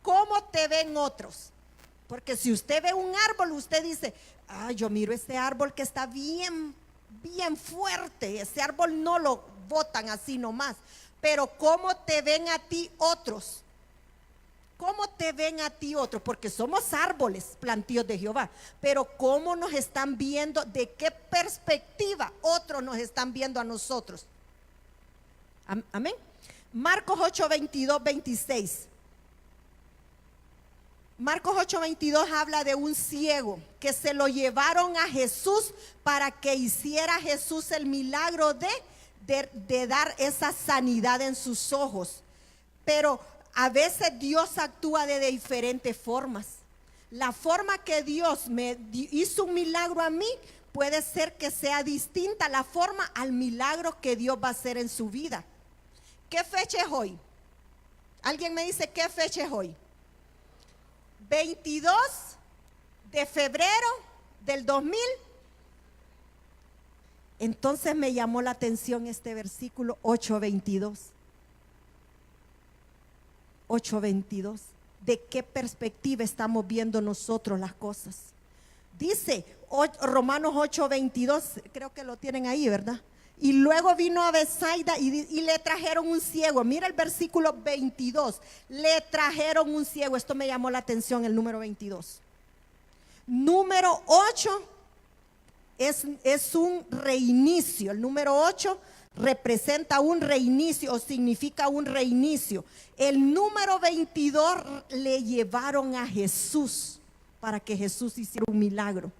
¿Cómo te ven otros? Porque si usted ve un árbol, usted dice, yo miro ese árbol que está bien fuerte. Ese árbol no lo botan así nomás. Pero ¿cómo te ven a ti otros? ¿Cómo te ven a ti otros? Porque somos árboles plantíos de Jehová. Pero ¿cómo nos están viendo? ¿De qué perspectiva otros nos están viendo a nosotros? Amén. Marcos 8, 22, 26. Marcos 8, 22 habla de un ciego que se lo llevaron a Jesús para que hiciera Jesús el milagro de dar esa sanidad en sus ojos. Pero a veces Dios actúa de diferentes formas. La forma que Dios me hizo un milagro a mí puede ser que sea distinta a la forma al milagro que Dios va a hacer en su vida. ¿Qué fecha es hoy? ¿Alguien me dice qué fecha es hoy? 22 de febrero del 2000. Entonces me llamó la atención este versículo 8:22. 8:22. ¿De qué perspectiva estamos viendo nosotros las cosas? Dice Romanos 8:22, creo que lo tienen ahí, ¿verdad? Y luego vino a Betsaida y le trajeron un ciego. Mira el versículo 22. Le trajeron un ciego. Esto me llamó la atención, el número 22. Número 8 es un reinicio. El número 8 representa un reinicio o significa un reinicio. El número 22 le llevaron a Jesús para que Jesús hiciera un milagro.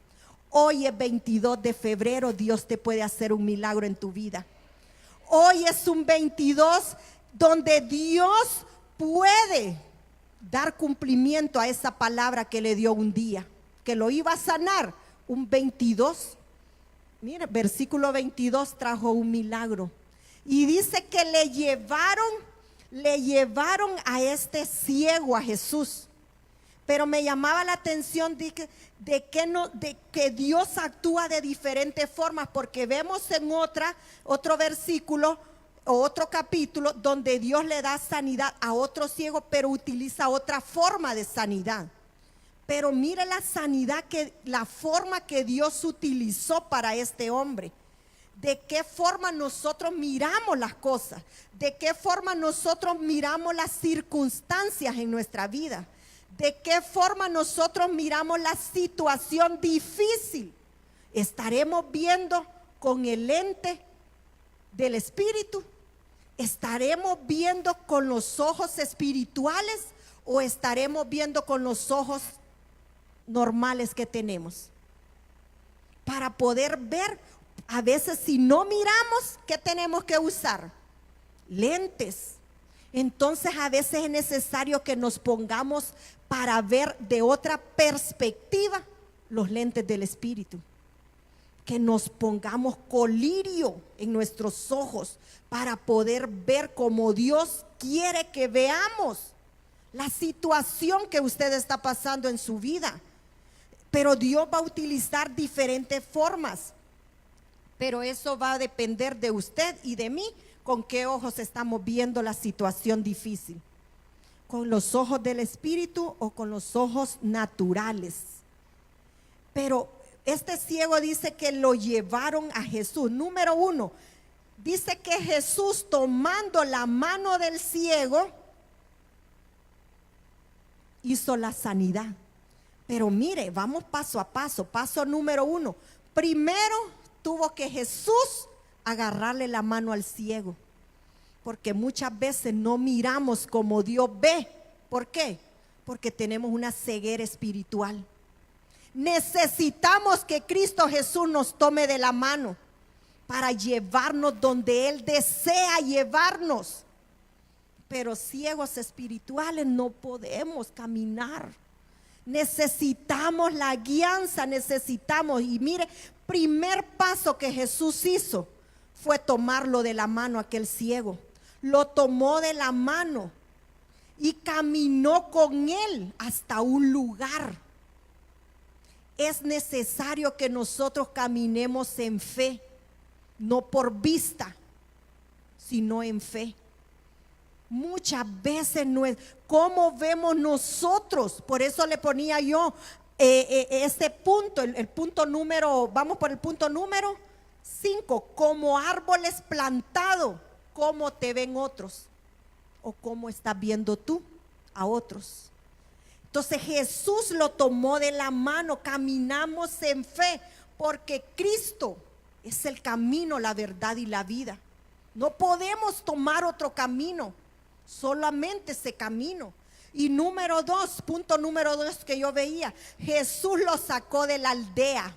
Hoy es 22 de febrero, Dios te puede hacer un milagro en tu vida. Hoy es un 22 donde Dios puede dar cumplimiento a esa palabra que le dio un día, que lo iba a sanar. Un 22. Mira, versículo 22 trajo un milagro. Y dice que le llevaron a este ciego a Jesús. Pero me llamaba la atención de que Dios actúa de diferentes formas, porque vemos en otro versículo o otro capítulo donde Dios le da sanidad a otro ciego, pero utiliza otra forma de sanidad. Pero mire la forma que Dios utilizó para este hombre. De qué forma nosotros miramos las cosas, de qué forma nosotros miramos las circunstancias en nuestra vida, de qué forma nosotros miramos la situación difícil. ¿Estaremos viendo con el lente del espíritu? ¿Estaremos viendo con los ojos espirituales o estaremos viendo con los ojos normales que tenemos? Para poder ver, a veces si no miramos, ¿qué tenemos que usar? Lentes. Entonces a veces es necesario que nos pongamos para ver de otra perspectiva los lentes del espíritu. Que nos pongamos colirio en nuestros ojos para poder ver como Dios quiere que veamos la situación que usted está pasando en su vida. pero Dios va a utilizar diferentes formas. Pero eso va a depender de usted y de mí, con qué ojos estamos viendo la situación difícil. ¿Con los ojos del Espíritu o con los ojos naturales? Pero este ciego dice que lo llevaron a Jesús. Número 1, dice que Jesús, tomando la mano del ciego, hizo la sanidad. Pero mire, vamos paso a paso. Paso número 1, primero tuvo que Jesús agarrarle la mano al ciego, porque muchas veces no miramos como Dios ve. ¿Por qué? Porque tenemos una ceguera espiritual. Necesitamos que Cristo Jesús nos tome de la mano para llevarnos donde Él desea llevarnos. Pero ciegos espirituales no podemos caminar. Necesitamos la guianza, necesitamos. Y mire, primer paso que Jesús hizo fue tomarlo de la mano a aquel ciego. Lo tomó de la mano y caminó con él hasta un lugar. Es necesario que nosotros caminemos en fe, no por vista, sino en fe. Muchas veces no es como vemos nosotros. Por eso le ponía yo este punto, el punto número, vamos por el punto número 5, como árboles plantados, ¿cómo te ven otros? ¿O cómo estás viendo tú a otros? Entonces Jesús lo tomó de la mano, caminamos en fe, porque Cristo es el camino, la verdad y la vida. No podemos tomar otro camino, solamente ese camino. Y número 2, punto número 2 que yo veía, Jesús lo sacó de la aldea.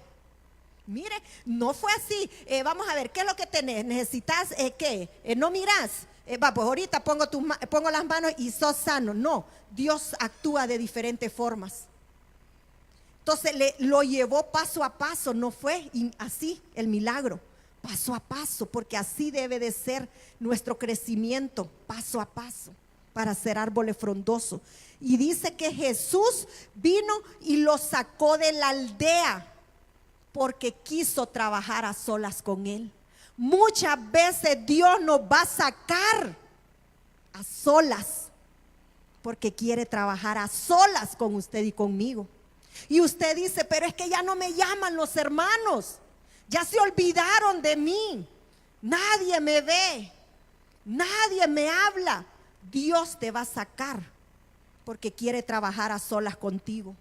Mire, no fue así. Vamos a ver, ¿qué es lo que tenés? ¿Necesitas qué? ¿No mirás? Pues ahorita pongo las manos y sos sano. No, Dios actúa de diferentes formas. Entonces lo llevó paso a paso, no fue así el milagro. Paso a paso, porque así debe de ser nuestro crecimiento, paso a paso, para ser árboles frondosos. Y dice que Jesús vino y lo sacó de la aldea, porque quiso trabajar a solas con él. Muchas veces Dios nos va a sacar a solas, porque quiere trabajar a solas con usted y conmigo. Y usted dice, pero es que ya no me llaman los hermanos, ya se olvidaron de mí, nadie me ve, nadie me habla. Dios te va a sacar porque quiere trabajar a solas contigo.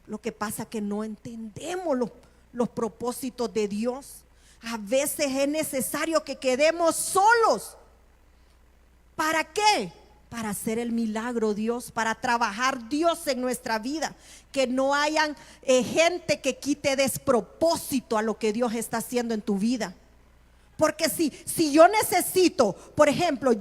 Lo que pasa es que no entendemos los propósitos de Dios. A veces es necesario que quedemos solos. ¿Para qué? Para hacer el milagro, Dios, para trabajar Dios en nuestra vida. Que no hayan gente que quite despropósito a lo que Dios está haciendo en tu vida. Porque si yo necesito, por ejemplo,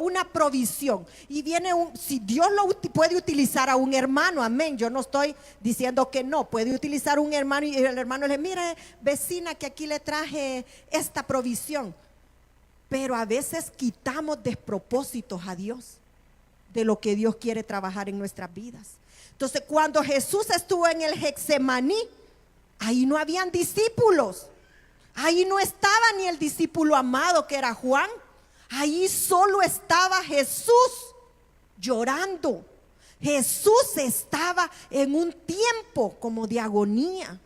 una provisión, y viene si Dios puede utilizar a un hermano, amén, yo no estoy diciendo que no, puede utilizar un hermano y el hermano le dice, mire vecina, que aquí le traje esta provisión. Pero a veces quitamos despropósitos a Dios de lo que Dios quiere trabajar en nuestras vidas. Entonces cuando Jesús estuvo en el Getsemaní, ahí no habían discípulos, ahí no estaba ni el discípulo amado que era Juan, ahí solo estaba Jesús llorando. Jesús estaba en un tiempo como de agonía,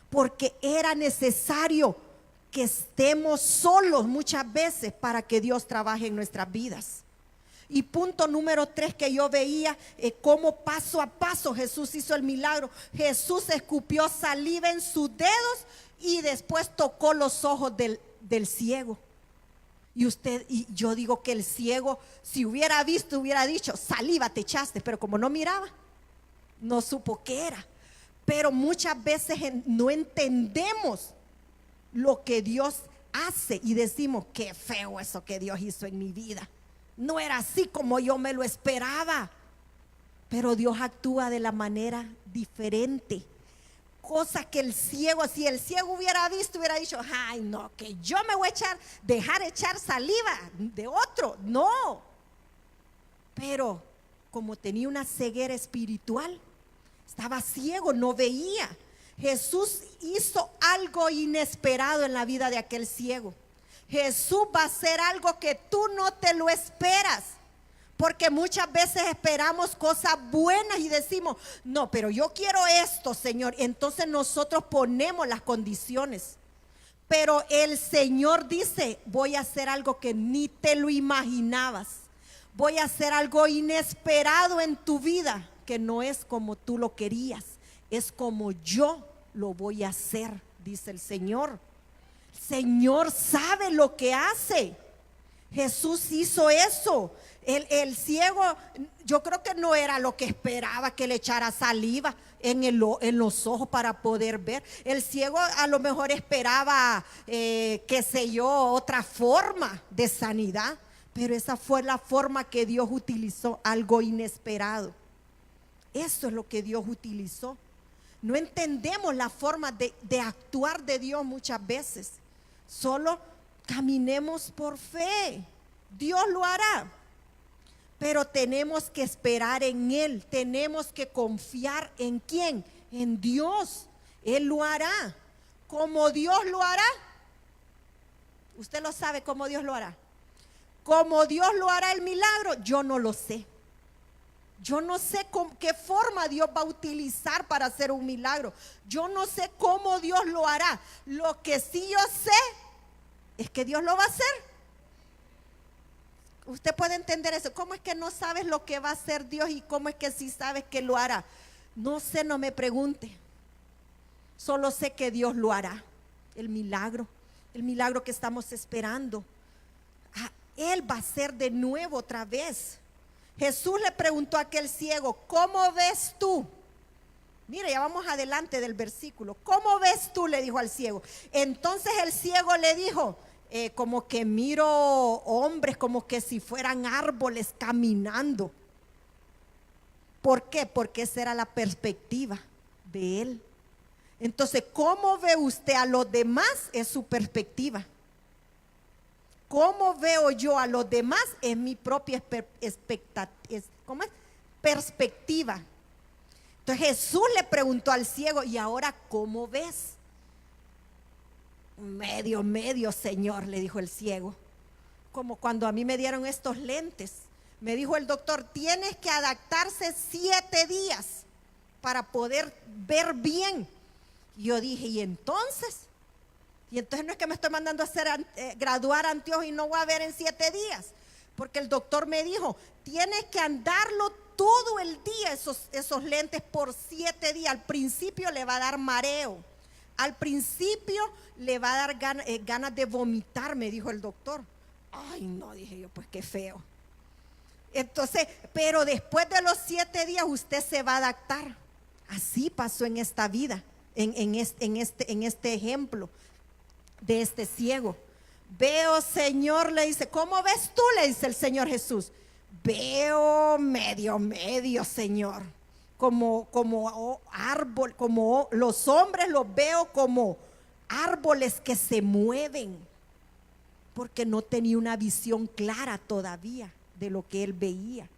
porque era necesario que estemos solos muchas veces para que Dios trabaje en nuestras vidas. Y punto número 3 que yo veía, cómo paso a paso Jesús hizo el milagro. Jesús escupió saliva en sus dedos y después tocó los ojos del ciego. Y yo digo que el ciego, si hubiera visto, hubiera dicho, saliva te echaste, pero como no miraba, no supo qué era. Pero muchas veces no entendemos lo que Dios hace y decimos, qué feo eso que Dios hizo en mi vida. No era así como yo me lo esperaba. Pero Dios actúa de la manera diferente. Cosa que el ciego, si el ciego hubiera visto, hubiera dicho, ay no, que yo me voy a dejar echar saliva de otro. No. Pero como tenía una ceguera espiritual, Estaba ciego, no veía. Jesús hizo algo inesperado en la vida de aquel ciego. Jesús va a hacer algo que tú no te lo esperas. Porque muchas veces esperamos cosas buenas y decimos, no, pero yo quiero esto, Señor. Entonces nosotros ponemos las condiciones. Pero el Señor dice, voy a hacer algo que ni te lo imaginabas. Voy a hacer algo inesperado en tu vida, que no es como tú lo querías, es como yo lo voy a hacer, dice el Señor. El Señor sabe lo que hace. Jesús hizo eso. El ciego, yo creo que no era lo que esperaba, que le echara saliva en los ojos para poder ver. El ciego a lo mejor esperaba, qué sé yo, otra forma de sanidad. Pero esa fue la forma que Dios utilizó, algo inesperado. Eso es lo que Dios utilizó. No entendemos la forma de actuar de Dios muchas veces. Solo caminemos por fe. Dios lo hará. Pero tenemos que esperar en Él. Tenemos que confiar en ¿quién? En Dios. Él lo hará. Como Dios lo hará. Usted lo sabe cómo Dios lo hará. Como Dios lo hará el milagro, yo no lo sé. Yo no sé qué forma Dios va a utilizar para hacer un milagro. Yo no sé cómo Dios lo hará. Lo que sí yo sé es que Dios lo va a hacer. Usted puede entender eso. ¿Cómo es que no sabes lo que va a hacer Dios y cómo es que sí sabes que lo hará? No sé, no me pregunte. Solo sé que Dios lo hará. El milagro que estamos esperando. Él va a ser de nuevo otra vez. Jesús le preguntó a aquel ciego, ¿cómo ves tú? Mira, ya vamos adelante del versículo. ¿Cómo ves tú? Le dijo al ciego. Entonces el ciego le dijo, como que miro hombres como que si fueran árboles caminando. ¿Por qué? Porque esa era la perspectiva de él. Entonces, ¿cómo ve usted a los demás? Es su perspectiva. ¿Cómo veo yo a los demás? Es mi propia perspectiva. Entonces Jesús le preguntó al ciego, ¿y ahora cómo ves? Medio, Señor, le dijo el ciego. Como cuando a mí me dieron estos lentes. Me dijo el doctor, tienes que adaptarse 7 días para poder ver bien. Y yo dije, ¿y entonces? Y entonces no es que me estoy mandando a hacer graduar anteojos y no voy a ver en 7 días. Porque el doctor me dijo, tienes que andarlo todo el día esos lentes por 7 días. Al principio le va a dar mareo. Al principio le va a dar ganas de vomitar, me dijo el doctor. Ay, no, dije yo, pues qué feo. Entonces, pero después de los 7 días usted se va a adaptar. Así pasó en esta vida, en este ejemplo de este ciego. Veo, Señor, le dice, ¿cómo ves tú? Le dice el Señor Jesús. Veo medio, Señor. Como árbol, como los hombres los veo como árboles que se mueven. Porque no tenía una visión clara todavía de lo que él veía.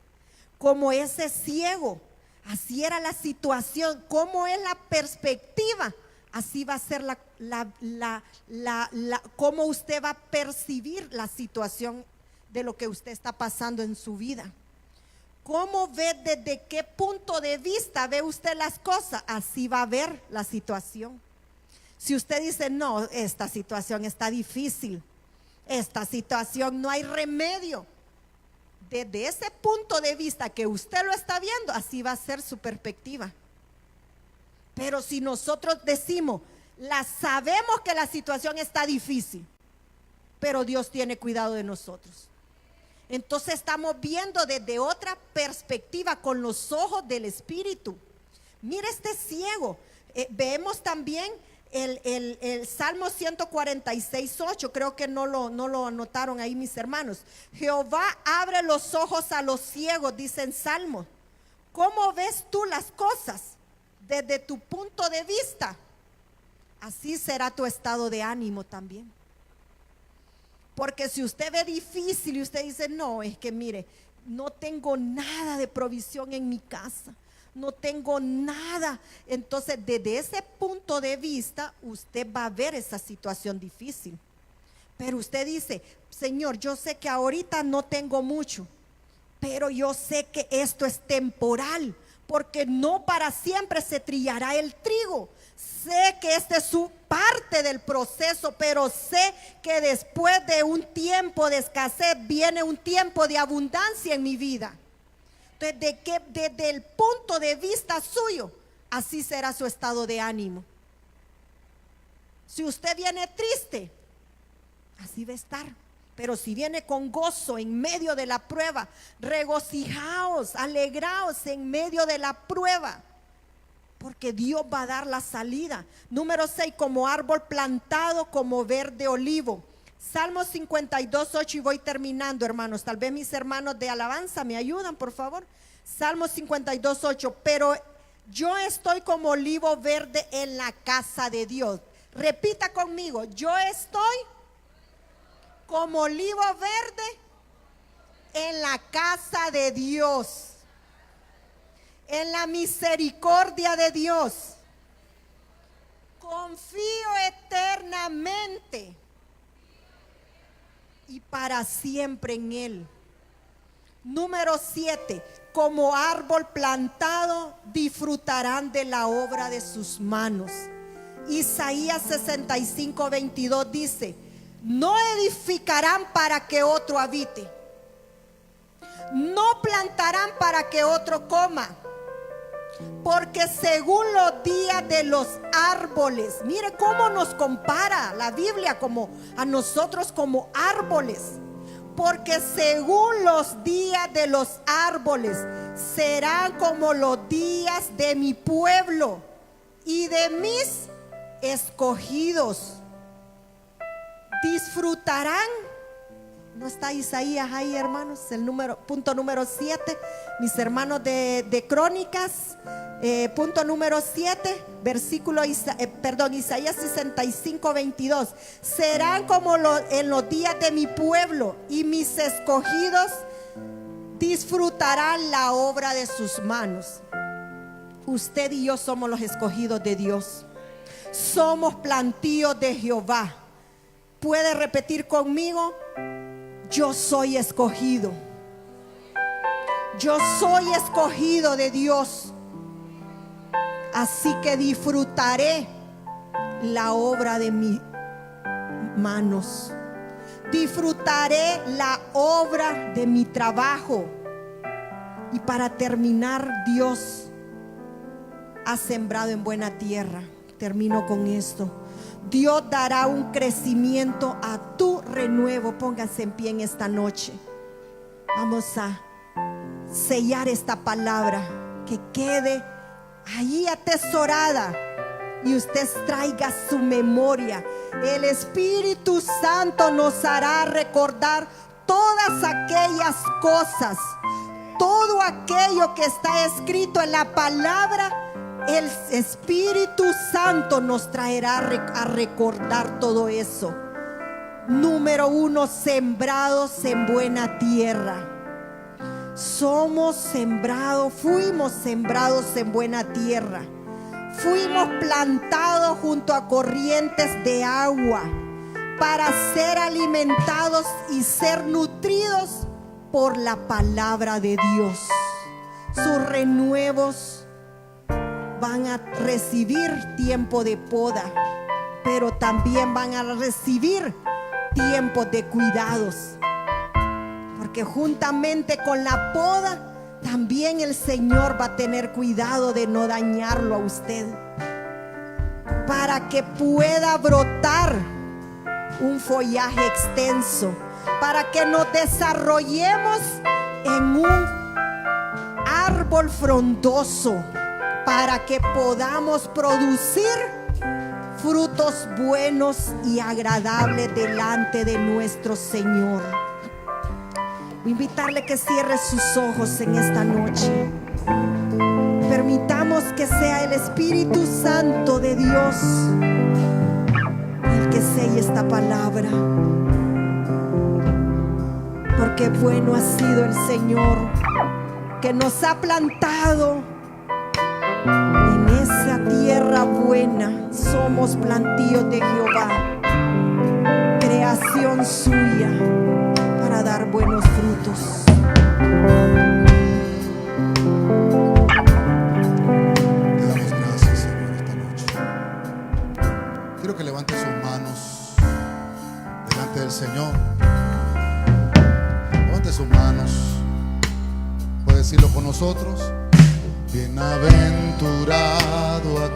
Como ese ciego, así era la situación. ¿Cómo es la perspectiva? Así va a ser cómo usted va a percibir la situación de lo que usted está pasando en su vida. ¿Cómo ve, desde qué punto de vista ve usted las cosas? Así va a ver la situación. Si usted dice, no, esta situación está difícil, esta situación no hay remedio, desde ese punto de vista que usted lo está viendo, así va a ser su perspectiva. Pero si nosotros decimos, sabemos que la situación está difícil, pero Dios tiene cuidado de nosotros. Entonces estamos viendo desde otra perspectiva, con los ojos del Espíritu. Mira este ciego. Vemos también el Salmo 146:8. Creo que no lo anotaron ahí mis hermanos. Jehová abre los ojos a los ciegos, dice en Salmo. ¿Cómo ves tú las cosas? Desde tu punto de vista, así será tu estado de ánimo también. Porque si usted ve difícil y usted dice, no, es que mire, no tengo nada de provisión en mi casa, no tengo nada. Entonces, desde ese punto de vista, usted va a ver esa situación difícil. Pero usted dice, Señor, yo sé que ahorita no tengo mucho, pero yo sé que esto es temporal, porque no para siempre se trillará el trigo. Sé que esta es su parte del proceso, pero sé que después de un tiempo de escasez viene un tiempo de abundancia en mi vida. Entonces, desde el punto de vista suyo, así será su estado de ánimo. Si usted viene triste, así va a estar. Pero si viene con gozo en medio de la prueba, regocijaos, alegraos en medio de la prueba, porque Dios va a dar la salida. Número 6, como árbol plantado, como verde olivo. Salmo 52, 8, y voy terminando, hermanos. Tal vez mis hermanos de alabanza me ayudan, por favor. Salmo 52, 8. Pero yo estoy como olivo verde en la casa de Dios. Repita conmigo, yo estoy como olivo verde en la casa de Dios, en la misericordia de Dios. Confío eternamente y para siempre en Él. Número 7, como árbol plantado, disfrutarán de la obra de sus manos. Isaías 65, 22 dice: no edificarán para que otro habite, no plantarán para que otro coma, porque según los días de los árboles, mire cómo nos compara la Biblia como a nosotros como árboles, porque según los días de los árboles serán como los días de mi pueblo y de mis escogidos. Disfrutarán. ¿No está Isaías ahí, hermanos? Punto número 7. Mis hermanos de Crónicas, punto número 7, Isaías 65, 22. Serán como en los días de mi pueblo, y mis escogidos disfrutarán la obra de sus manos. Usted y yo somos los escogidos de Dios. Somos plantíos de Jehová. ¿Puede repetir conmigo? Yo soy escogido. Yo soy escogido de Dios. Así que disfrutaré la obra de mis manos. Disfrutaré la obra de mi trabajo. Y para terminar, Dios ha sembrado en buena tierra. Termino con esto. Dios dará un crecimiento a tu renuevo. Pónganse en pie en esta noche. Vamos a sellar esta palabra, que quede ahí atesorada y usted traiga su memoria. El Espíritu Santo nos hará recordar todas aquellas cosas, todo aquello que está escrito en la palabra. El Espíritu Santo nos traerá a recordar todo eso. Número 1, sembrados en buena tierra. Somos sembrados, fuimos sembrados en buena tierra. Fuimos plantados junto a corrientes de agua para ser alimentados y ser nutridos por la palabra de Dios. Sus renuevos van a recibir tiempo de poda, pero también van a recibir tiempos de cuidados, porque juntamente con la poda también el Señor va a tener cuidado de no dañarlo a usted, para que pueda brotar un follaje extenso, para que nos desarrollemos en un árbol frondoso, para que podamos producir frutos buenos y agradables delante de nuestro Señor. Voy a invitarle que cierre sus ojos en esta noche. Permitamos que sea el Espíritu Santo de Dios el que selle esta palabra, porque bueno ha sido el Señor, que nos ha plantado buena. Somos plantíos de Jehová, creación suya, para dar buenos frutos. Te damos gracias, Señor, esta noche. Quiero que levante sus manos delante del Señor. Levante sus manos. Puede decirlo con nosotros. Bienaventurado